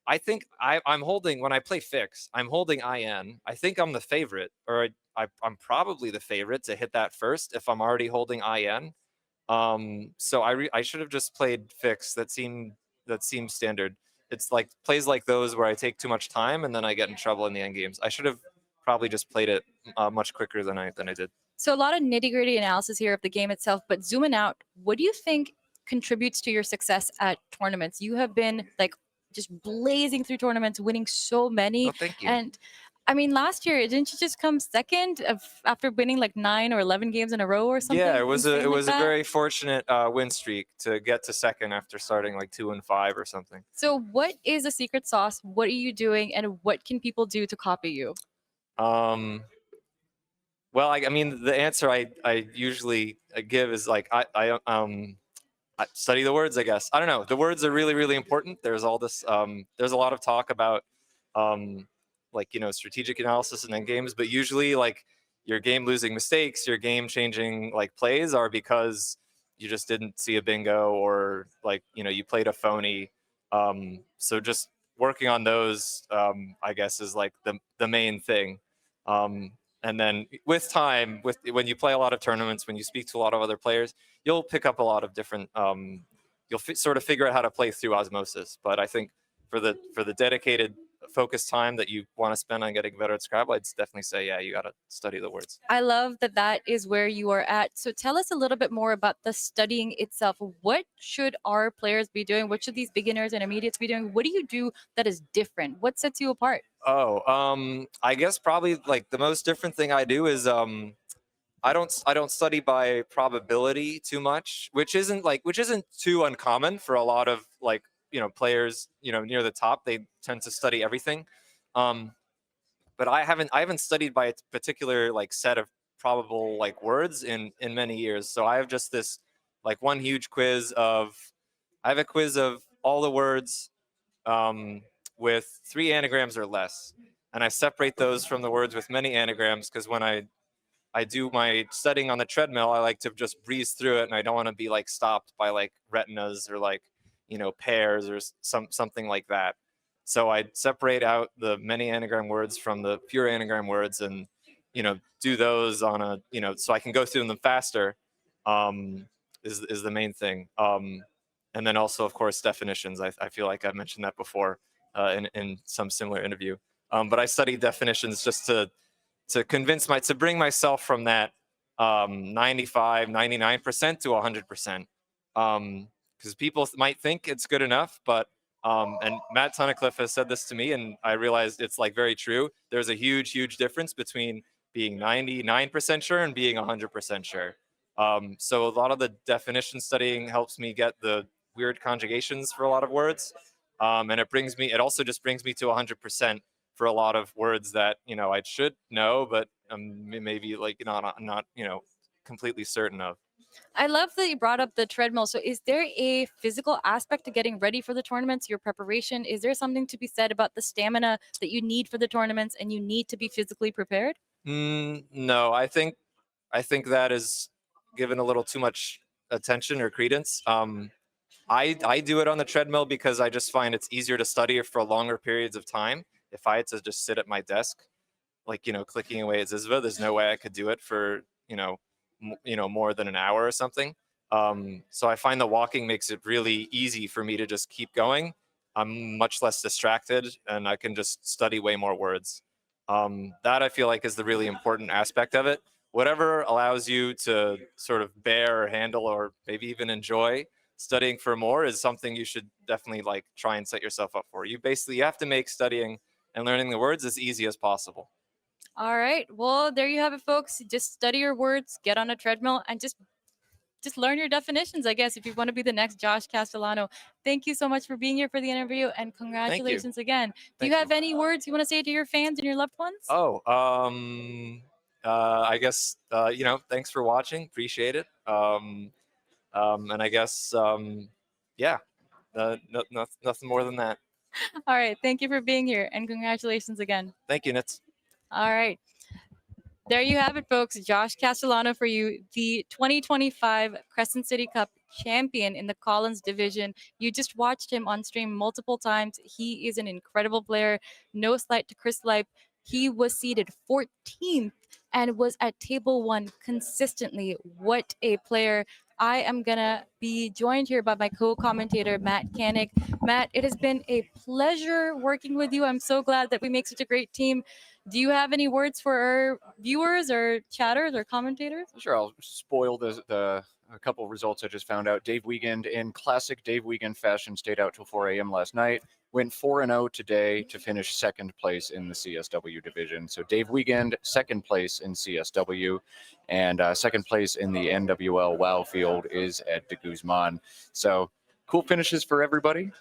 I think I'm holding, when I play fix, I'm holding IN. I think I'm the favorite, or I'm probably the favorite to hit that first if I'm already holding IN. So I should have just played fix. That seems standard. It's like plays like those where I take too much time and then I get in trouble in the end games. I should have probably just played it much quicker than I did. So a lot of nitty gritty analysis here of the game itself, but zooming out, what do you think contributes to your success at tournaments? You have been like just blazing through tournaments, winning so many. Oh, thank you. And I mean, last year, didn't you just come second after winning like 9 or 11 games in a row or something? Yeah, it was insane a like that? very fortunate win streak to get to second after starting like 2-5 or something. So what is the secret sauce? What are you doing, and what can people do to copy you? Well, I mean, the answer I usually give is like I study the words, I guess. I don't know. The words are really, really important. There's all this. There's a lot of talk about strategic analysis and end games, but usually like your game losing mistakes, your game changing like plays are because you just didn't see a bingo or you played a phony. So just working on those, I guess, is like the main thing. And then with time, when you play a lot of tournaments, when you speak to a lot of other players, you'll pick up a lot of different. You'll sort of figure out how to play through osmosis. But I think for the dedicated, focused time that you want to spend on getting better at Scrabble, I'd definitely say, yeah, you got to study the words. I love that that is where you are at. So tell us a little bit more about the studying itself. What should our players be doing? What should these beginners and intermediates be doing? What do you do that is different? What sets you apart? Oh, I guess probably like the most different thing I do is I don't study by probability too much, which isn't too uncommon for a lot of players near the top. They tend to study everything, but I haven't studied by a particular set of probable words in many years. So I have just this one huge quiz of all the words with 3 anagrams or less, and I separate those from the words with many anagrams because when I do my studying on the treadmill, I like to just breeze through it, and I don't want to be stopped by retinas or pairs or something like that. So I separate out the many anagram words from the pure anagram words, and do those on a so I can go through them faster. Is the main thing. And then also, of course, definitions. I feel like I've mentioned that before in some similar interview. But I study definitions just to bring myself from that 95, 99% to 100%. Because people might think it's good enough, but and Matt Tunnicliffe has said this to me, and I realized it's very true. There's a huge, huge difference between being 99% sure and being 100% sure. So a lot of the definition studying helps me get the weird conjugations for a lot of words, and it also just brings me to 100% for a lot of words that I should know, but maybe not completely certain of. I love that you brought up the treadmill. So is there a physical aspect to getting ready for the tournaments, your preparation? Is there something to be said about the stamina that you need for the tournaments and you need to be physically prepared? No, I think that is given a little too much attention or credence. I do it on the treadmill because I just find it's easier to study for longer periods of time. If I had to just sit at my desk, like, clicking away at Zizva, there's no way I could do it for, more than an hour or something. So I find the walking makes it really easy for me to just keep going. I'm much less distracted and I can just study way more words. That I feel like is the really important aspect of it. Whatever allows you to sort of bear or handle or maybe even enjoy studying for more is something you should definitely like try and set yourself up for. You have to make studying and learning the words as easy as possible. All right. Well, there you have it, folks. Just study your words, get on a treadmill, and just learn your definitions, I guess, if you want to be the next Josh Castellano. Thank you so much for being here for the interview, and congratulations again. Do you have any words you want to say to your fans and your loved ones? Oh, I guess, thanks for watching. Appreciate it. And I guess, yeah, nothing more than that. All right. Thank you for being here, and congratulations again. Thank you, Nits. All right. There you have it, folks. Josh Castellano for you, the 2025 Crescent City Cup champion in the Collins division. You just watched him on stream multiple times. He is an incredible player. No slight to Chris Lipe. He was seated 14th and was at table 1 consistently. What a player. I am going to be joined here by my co-commentator, Matt Canik. Matt, it has been a pleasure working with you. I'm so glad that we make such a great team. Do you have any words for our viewers or chatters or commentators? Sure, I'll spoil a couple of results I just found out. Dave Wiegand, in classic Dave Wiegand fashion, stayed out till 4 a.m. last night. Went 4-0 today to finish second place in the CSW division. So Dave Wiegand, second place in CSW, and second place in the NWL WOW field is Ed de Guzman. So cool finishes for everybody.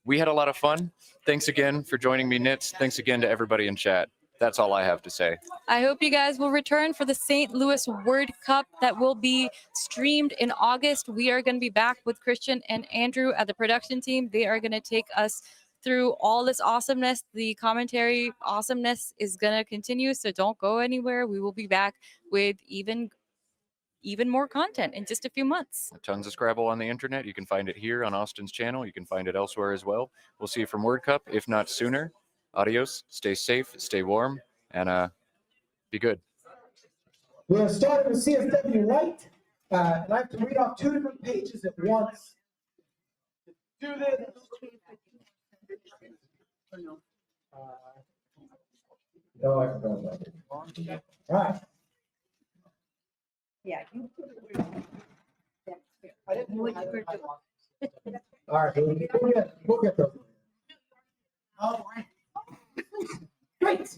We had a lot of fun. Thanks again for joining me, Nits. Thanks again to everybody in chat. That's all I have to say. I hope you guys will return for the St. Louis Word Cup that will be streamed in August. We are going to be back with Christian and Andrew at the production team. They are going to take us through all this awesomeness. The commentary awesomeness is going to continue, so don't go anywhere. We will be back with even more content in just a few months. Tons of Scrabble on the internet. You can find it here on Austin's channel. You can find it elsewhere as well. We'll see you from Word Cup, if not sooner. Adios. Stay safe, stay warm, and be good. We'll start with CSW White, and I have to read off 2 different pages at once. Do this. No, I forgot about it. All right. Yeah. I didn't know all right, we'll get those. All right. Great.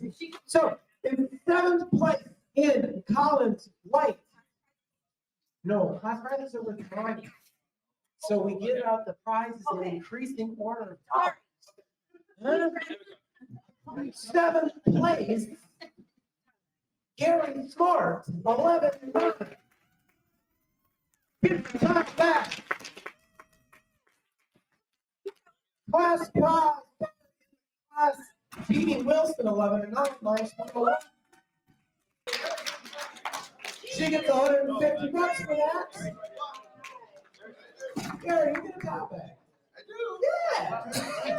So, in 7th place in Collins White. No, class prizes are withdrawn. So we give out the prizes in increasing order of time. 7th place, Gary Smart, 11-9. Get the time back. Class prize. Class Jeannie Wilson, 11-9, minus 101. She gets $150 for that. Gary, you get a top bag. I do. Yeah.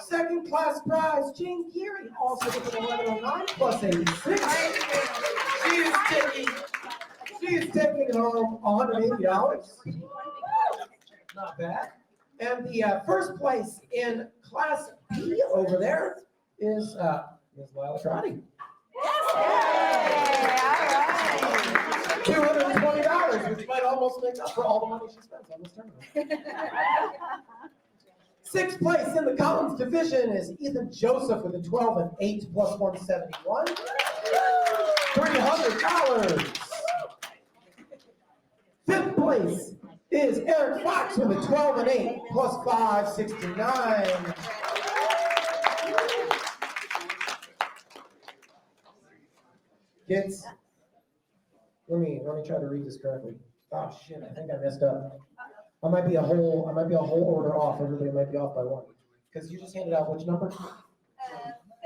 Second class prize, Jane Geary, also gets an 1109 plus 86. She is taking home $180. Not bad. And the first place in Class B over there is Ms. Lila Trotty. $220, which might almost make up for all the money she spends on this tournament. 6th place in the Collins division is Ethan Joseph with a 12-8 plus 171. $300. 5th place is Eric Fox with a 12-8 plus 569. Kids, let me try to read this correctly. Oh shit, I think I messed up. I might be a whole order off. Everybody might be off by 1. Because you just handed out which number? 5th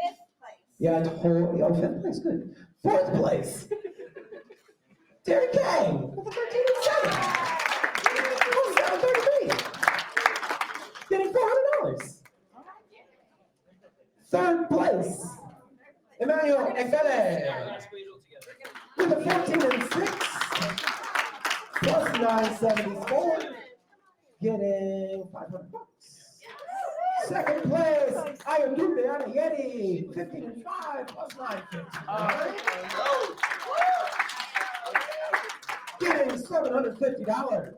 place. Yeah, totally. Oh, fifth place, good. Fourth place, Terry Kang with a 13 and 7. Oh, 733. Getting $400. Third place, Emmanuel Efele with a 14 and 6 plus 974, getting $500. Second place, Ayodunde Anayeti, 15 and 5 plus 950. Getting $750.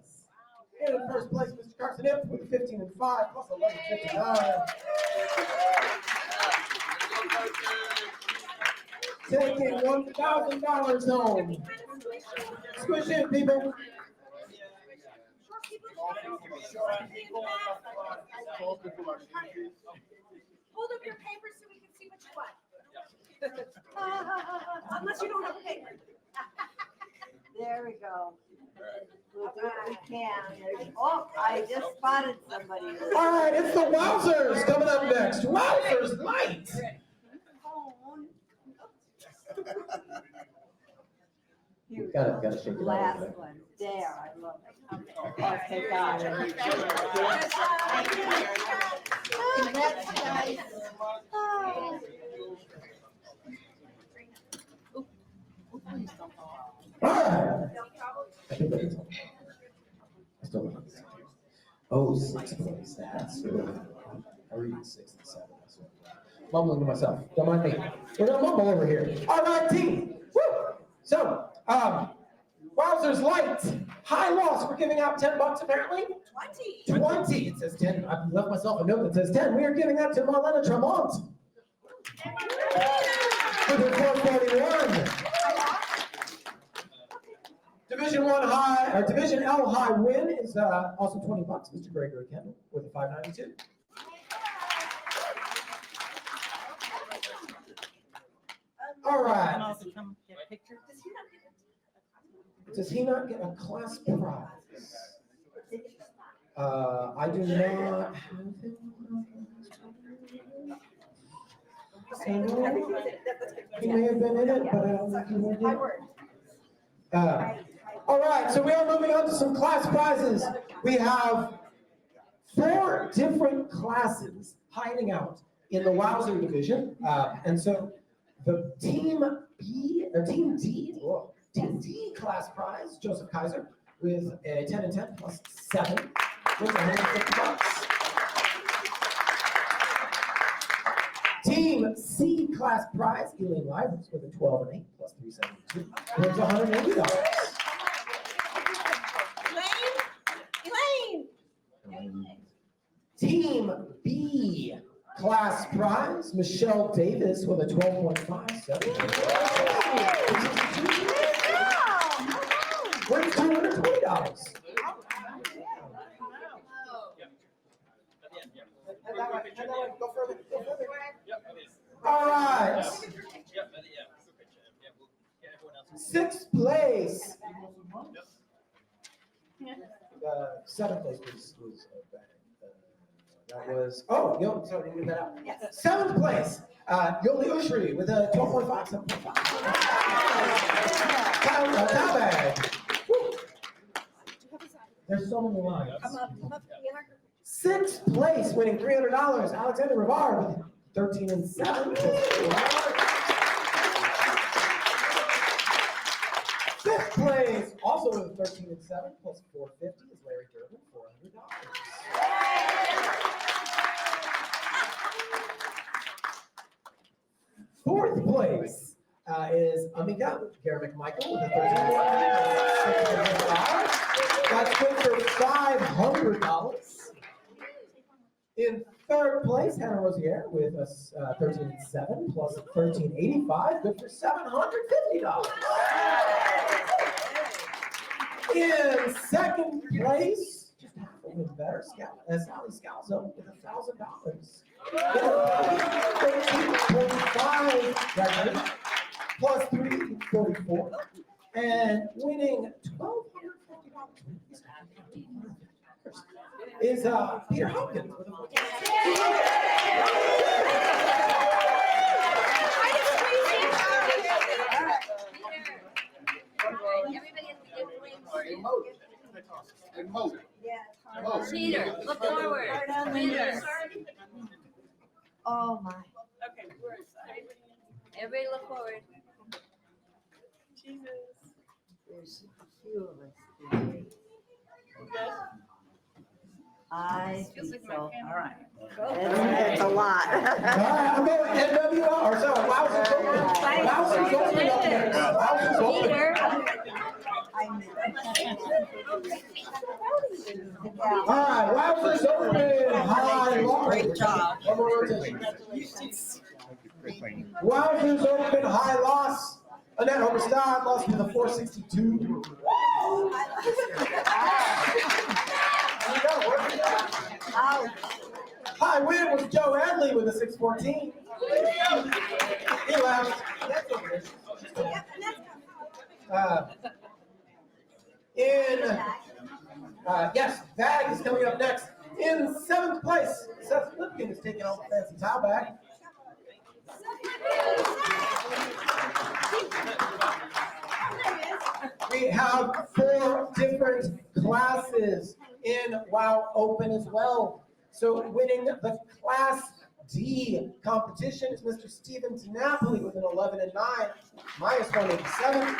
And in first place, Mr. Crescent with 15 and 5 plus 1159. Taking $1,000 home. Squish in, people. Hold up your papers so we can see what you want. Unless you don't have a paper. There we go. We'll do what we can. Oh, I just spotted somebody. All right, it's the Wowzers coming up next. Wowzers Light. Gotta shake it out. Last one. There, I love it. Okay, got it. Congrats, guys. All right. I think that is all. I still don't know. Oh, 6th place. That's really. I read 6th and 7th. That's what I'm mumbling to myself. Don't mind me. We're gonna mumble over here. All right, team. Woo! So, Wowzers Light, high loss. We're giving out $10 apparently. 20. It says 10. I've left myself a note that says 10. We are giving that to Marlena Tremont. With her 441. Division 1 high, or Division L high win is also $20. Mr. Gregory Kendall with a 592. All right. Does he not get a class prize? I do not have him. He may have been in it, but I don't think he was in it. All right, so we are moving on to some class prizes. We have 4 different classes hiding out in the Wowzer division. And so the Team B, or Team D, Team D class prize, Joseph Kaiser, with a 10 and 10 plus 7, with $150. Team C class prize, Elaine Livers, with a 12 and 8 plus 372, with $180. Elaine. Team B class prize, Michelle Davis with a 12.57. Worth $220. All right. 6th place. 7th place was that was, oh, yo, sorry, didn't get that out. 7th place, Yoli Ushri with a 12.5, 7.5. Cow bag. There's so many lines. 6th place, winning $300, Alexander Rivar with 13 and 7. 5th place, also with 13 and 7, plus 450 is Larry Durbin, $400. 4th place is Amiga Gary McMichael with a 13 and 7. That's good for $500. In 3rd place, Hannah Rosier with a 13 and 7 plus 1385, good for $750. In 2nd place, just half a little better, Sally Scalzo with $1,000. 13.5 record plus 344, and winning $1,250 is Peter Hopkins. I Cheater, look forward. Cheater. Oh, my. Okay, we're excited. Everybody look forward. Jesus. There's a few of us. I Feels think like my so. family. All right. It's a lot. All right, I'm going NWO, or sorry, Wowzers Open. Wowzers Open up next. Wowzers Open. All right, Wowzers Open. High loss. Great job. One more rotation. Wowzers Open, high loss. Annette Oberstadt lost with a 462. High win was Joe Adley with a 614. He left. Yes, Bag is coming up next. In 7th place, Seth Lipkin is taking on the fancy towel bag. We have 4 different classes in WOW Open as well. So winning the Class D competition is Mr. Steven Napoli with an 11 and 9, minus 187,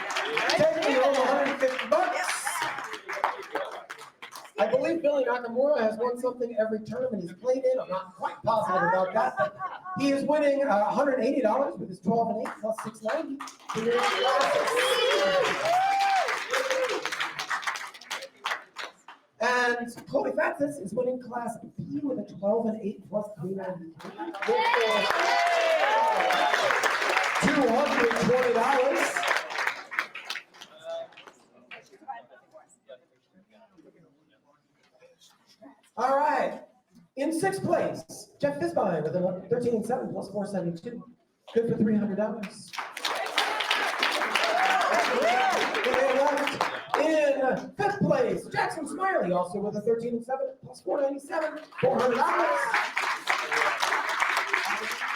taking home $150. I believe Billy Nakamura has won something every tournament he's played in. I'm not quite positive about that, but he is winning $180 with his 12 and 8 plus 690. And Chloe Fatsis is winning Class B with a 12 and 8 plus 393. $220. All right. In 6th place, Jeff Fisbein with a 13 and 7 plus 472. Good for $300. In 5th place, Jackson Smiley, also with a 13 and 7 plus 497, $400.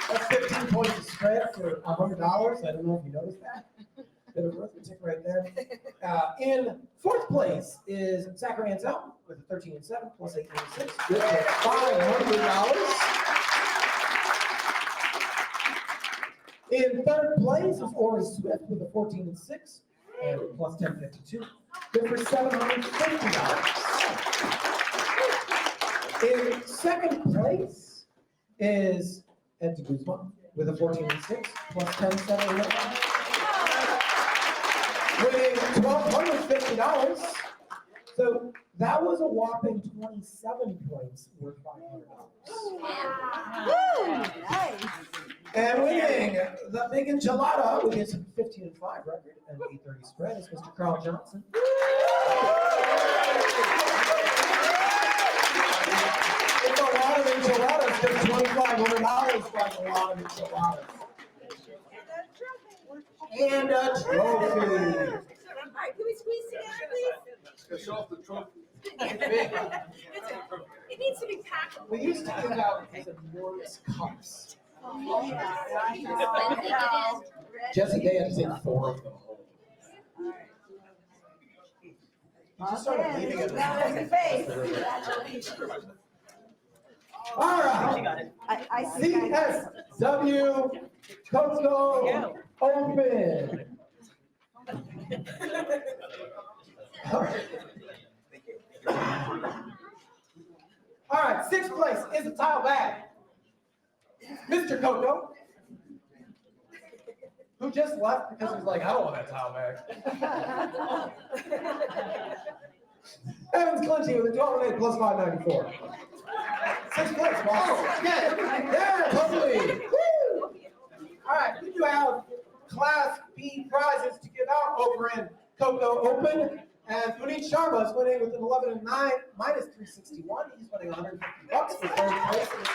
That's 15 points of spread for $100. I don't know if you noticed that. Bit of arithmetic right there. In 4th place is Zachary Ansel with a 13 and 7 plus 896, good for $500. In 3rd place is Ori Swift with a 14 and 6 and plus 1052. Good for $750. In 2nd place is Ed Guzman with a 14 and 6 plus 1071. Winning $1,250. So that was a whopping 27 points worth $500. And winning the big enchilada with his 15 and 5 record and 830 spread is Mr. Carl Johnson. It's a lot of enchiladas because $2,500 buys a lot of enchiladas. And a trophy. All right, can we squeeze together, please? Show off the trophy. It needs to be packed. We used to give out these enormous cups. Jesse Day had to take 4 of them home. He just started leaving it. All right. CSW Coastal Open. All right, 6th place is a tile bag. Mr. Coco, who just left because he's like, I don't want that tile bag. Evans Clinty with a 12 and 8 plus 594. 6th place, boss. Yeah, totally. Woo! All right, we do have Class B prizes to give out over in Coco Open. And Puneet Sharma is winning with an 11 and 9 minus 361. He's winning $150 for 3rd place in his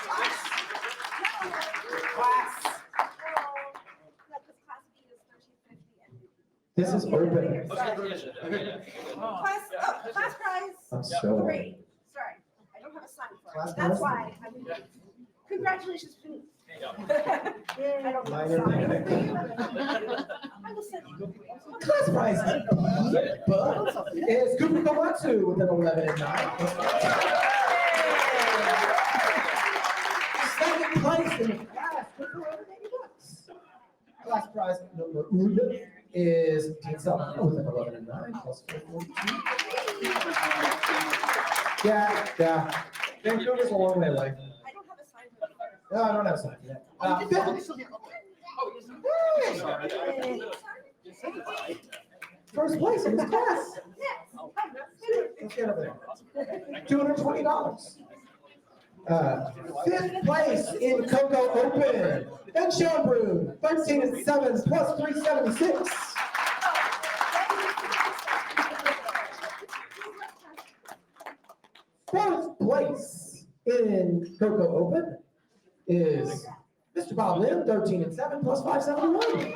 class. This is open. Class prize. I'm so. Great. Sorry, I don't have a sign for Class it. That's prize? why. Congratulations, Pete. Minor panic. Class prize is Cooper Komatsu with an 11 and 9. Second place in the class with $180. Class prize number 1 is Dean Sullivan with an 11 and 9 plus 442. Yeah. Vancouver's a long way away. I don't have a sign. No, I don't have something yet. First place in this class. Let's get over there. $220. Fifth place in Coco Open. Ben Schomburg, 13 and 7 plus 376. Fourth place in Coco Open is Mr. Bob Lynn, 13 and 7 plus 571.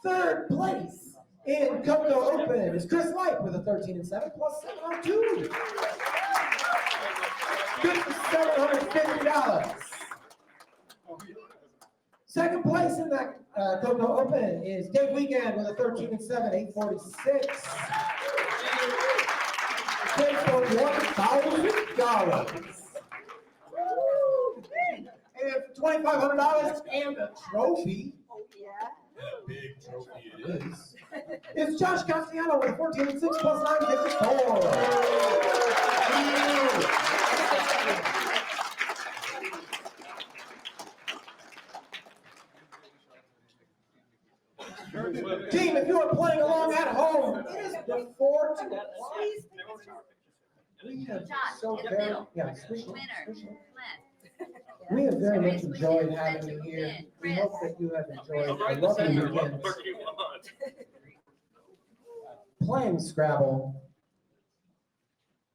Third place in Coco Open is Chris Lipe with a 13 and 7 plus 702. $750. Second place in that Coco Open is Dave Weekend with a 13 and 7, 846. Dave for $1,000. And $2,500 and a trophy. Oh, yeah. A big trophy it is. It's Josh Castellano with a 14 and 6 plus 954. Team, if you are playing along at home, it is before 2 o'clock. We have so very, we have very much enjoyed having you here. We hope that you have enjoyed a lovely weekend playing Scrabble.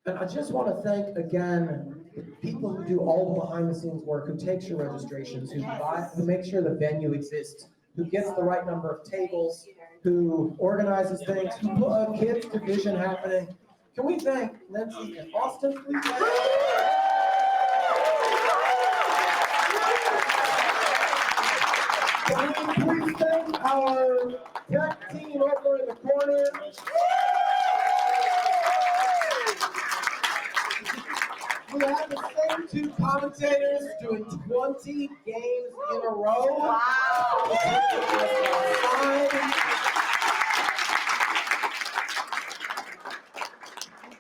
And I just want to thank again people who do all the behind the scenes work, who takes your registrations, who make sure the venue exists, who gets the right number of tables, who organizes things, who put a kids division happening. Can we thank Lindsay and Austin, please? Can we please thank our tech team over in the corner? We have the same 2 commentators doing 20 games in a row. Wow.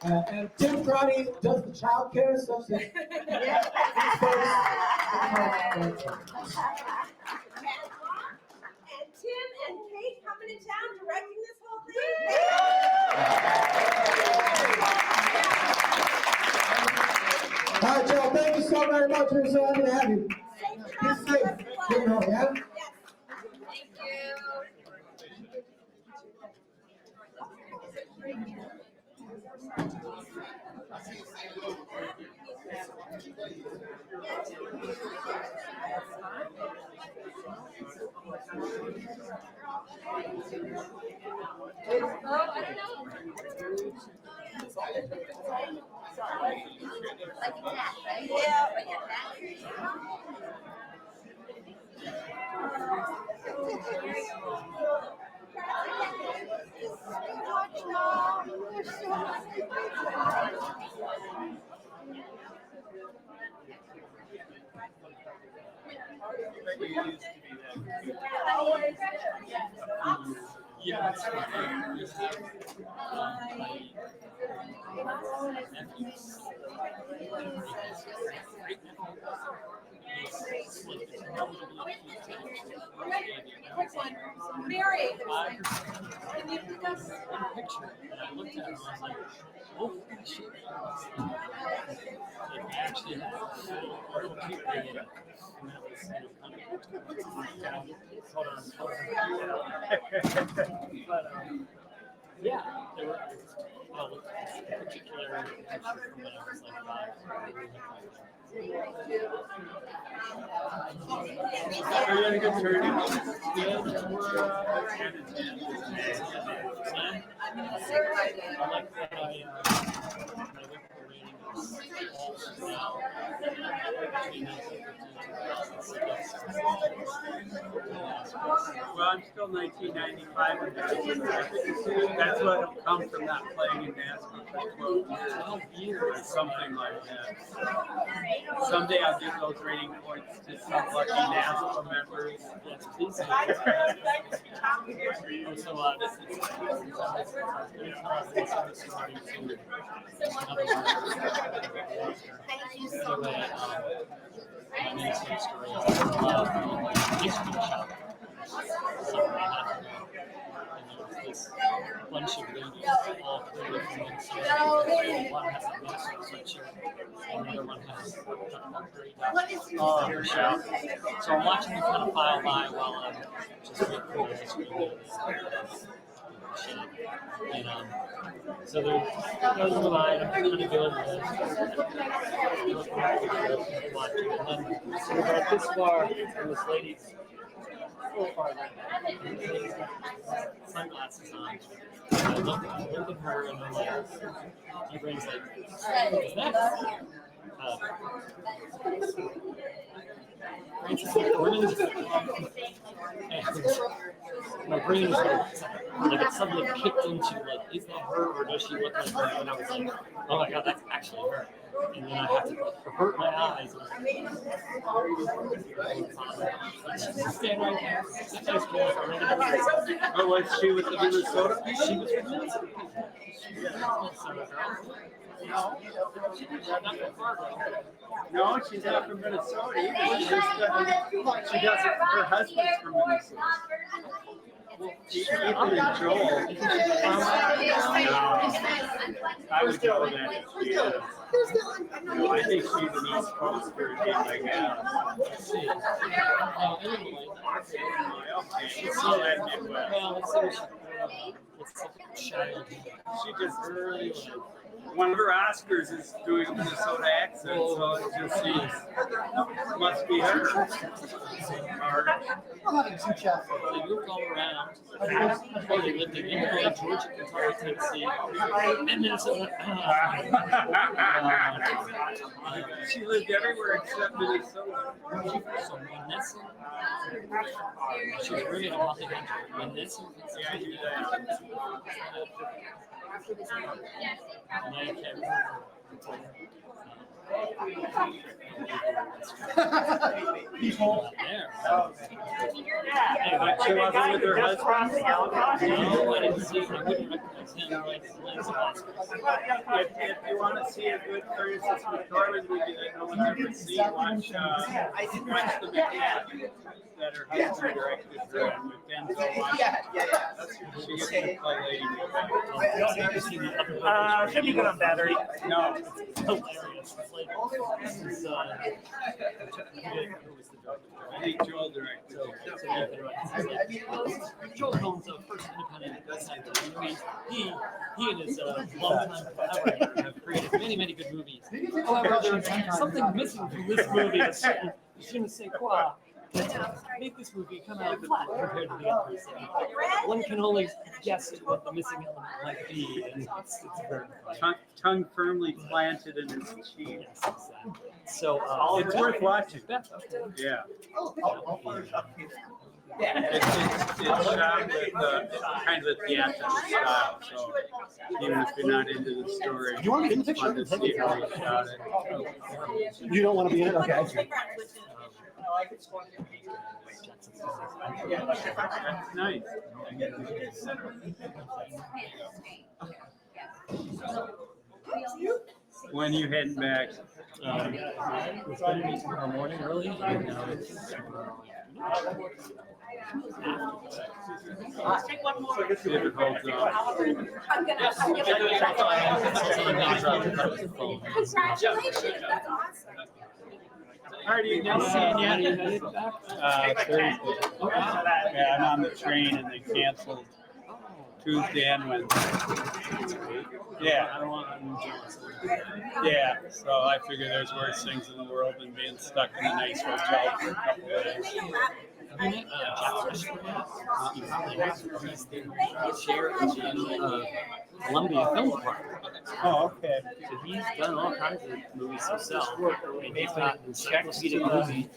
And Tim Crotty does the child care stuff. So these folks, And Tim and Kate coming to town directing this whole thing. all right, y'all, thank you so very much. We're so happy to have you. Be safe. Get home, yeah? Thank you. Yeah. Quick one. Mary, can you pick us a picture? I looked at it and I was like, oh, shit. It actually had a little cute thing in it. And that was, kind of, hold on. But, yeah, there were, well, particular picture from when I was like 5. Are you having a good turn? good. We're I like that my Liverpool rating is now Well, I'm still 1995 in NASCAR. That's what will come from not playing in NASCAR for 12 years or something like that. Someday I'll give those rating points to some lucky NASCAR members. Yes, please. So this is this bunch of ladies all clearly from Minnesota. One has a Minnesota sweatshirt, and the other one has a shirt. So I'm watching them kind of file by while I'm just waiting for the ice cream. And so they're going line, I'm kind of doing this. Watching, and then so we're about this far, and this lady's a little farther. Sunglasses on. I look at her and I'm like, my brain's like, what's next? My brain was like it suddenly kicked into like, is that her or does she look like her? And I was like, oh my god, that's actually her. And then I have to like avert my eyes. She's standing right there. Oh, was she with the Minnesota people? She was with Minnesota people. She was a Minnesota girl. No, she's not from Minnesota either. She doesn't, her husband's from Minnesota. Ethan and Joel. I would go with that. I think she's an East Coast girl, I guess. She's still at Midwest. She just really, one of her Oscars is doing a Minnesota accent, so it just seems, must be her. They moved all around. They lived in Illinois, Georgia, Kentucky, Tennessee, and Minnesota. She lived everywhere except Minnesota. So Nits. She was really a monthly entry. Nits. Yeah, I do that. People there. But she wasn't with her husband? No, I didn't see him. I wouldn't recognize him. If you want to see a good Francis McDormand movie that no one ever seen, watch the McCann that her husband directed her with Denzel Washington. She gets to play Lady Macbeth. Should be good on battery. No. It's hilarious. It's like, this is, who was the director? I think Joel directed it. Joel Cohen's the first independent movie. He and his longtime collaborator have created many, many good movies. However, there's something missing from this movie. It's je ne sais quoi. Make this movie come out flat compared to the others. One can only guess what the missing element might be, and it's very funny. Tongue firmly planted in his cheek. Yes, exactly. So It's worth watching. Yeah. It's shot with kind of a theatrical style, so even if you're not into the story, You want to get a it's picture? fun to see how he shot it. You don't want to be in it? Okay. That's nice. When you heading back? It's going to be tomorrow morning early, and now it's Take one more. If it holds up. I'm gonna congratulations, that's awesome. All right, you guys seeing yet? Thursday. Yeah, I'm on the train and they canceled Tuesday and Wednesday. Yeah. I don't want to Yeah, so I figure there's worse things in the world than being stuck in a nice hotel for a couple of days. You met Jack Rushmore? You probably have. He's the chair of the Columbia Film Department. Oh, okay. So he's done all kinds of movies himself, and he's got encyclopedic movie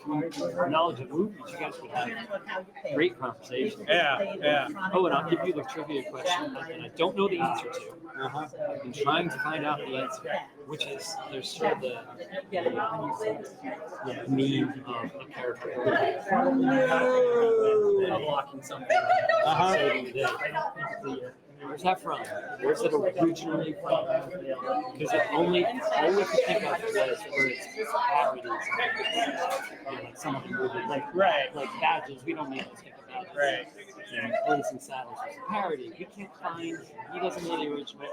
knowledge of movies. You guys would have great conversation. Yeah. Oh, and I'll give you the trivia question, and I don't know the answer to. I've been trying to find out the answer, which is there's sort of the meme of a character unlocking something. Saving the day. Where's that from? Where's it originally from? Because all we could think of was where it's parodies, like some of the movies, like Badges. We don't need to think of Badges. Right. And Blazing Saddles was a parody. We can't find. He doesn't know the original.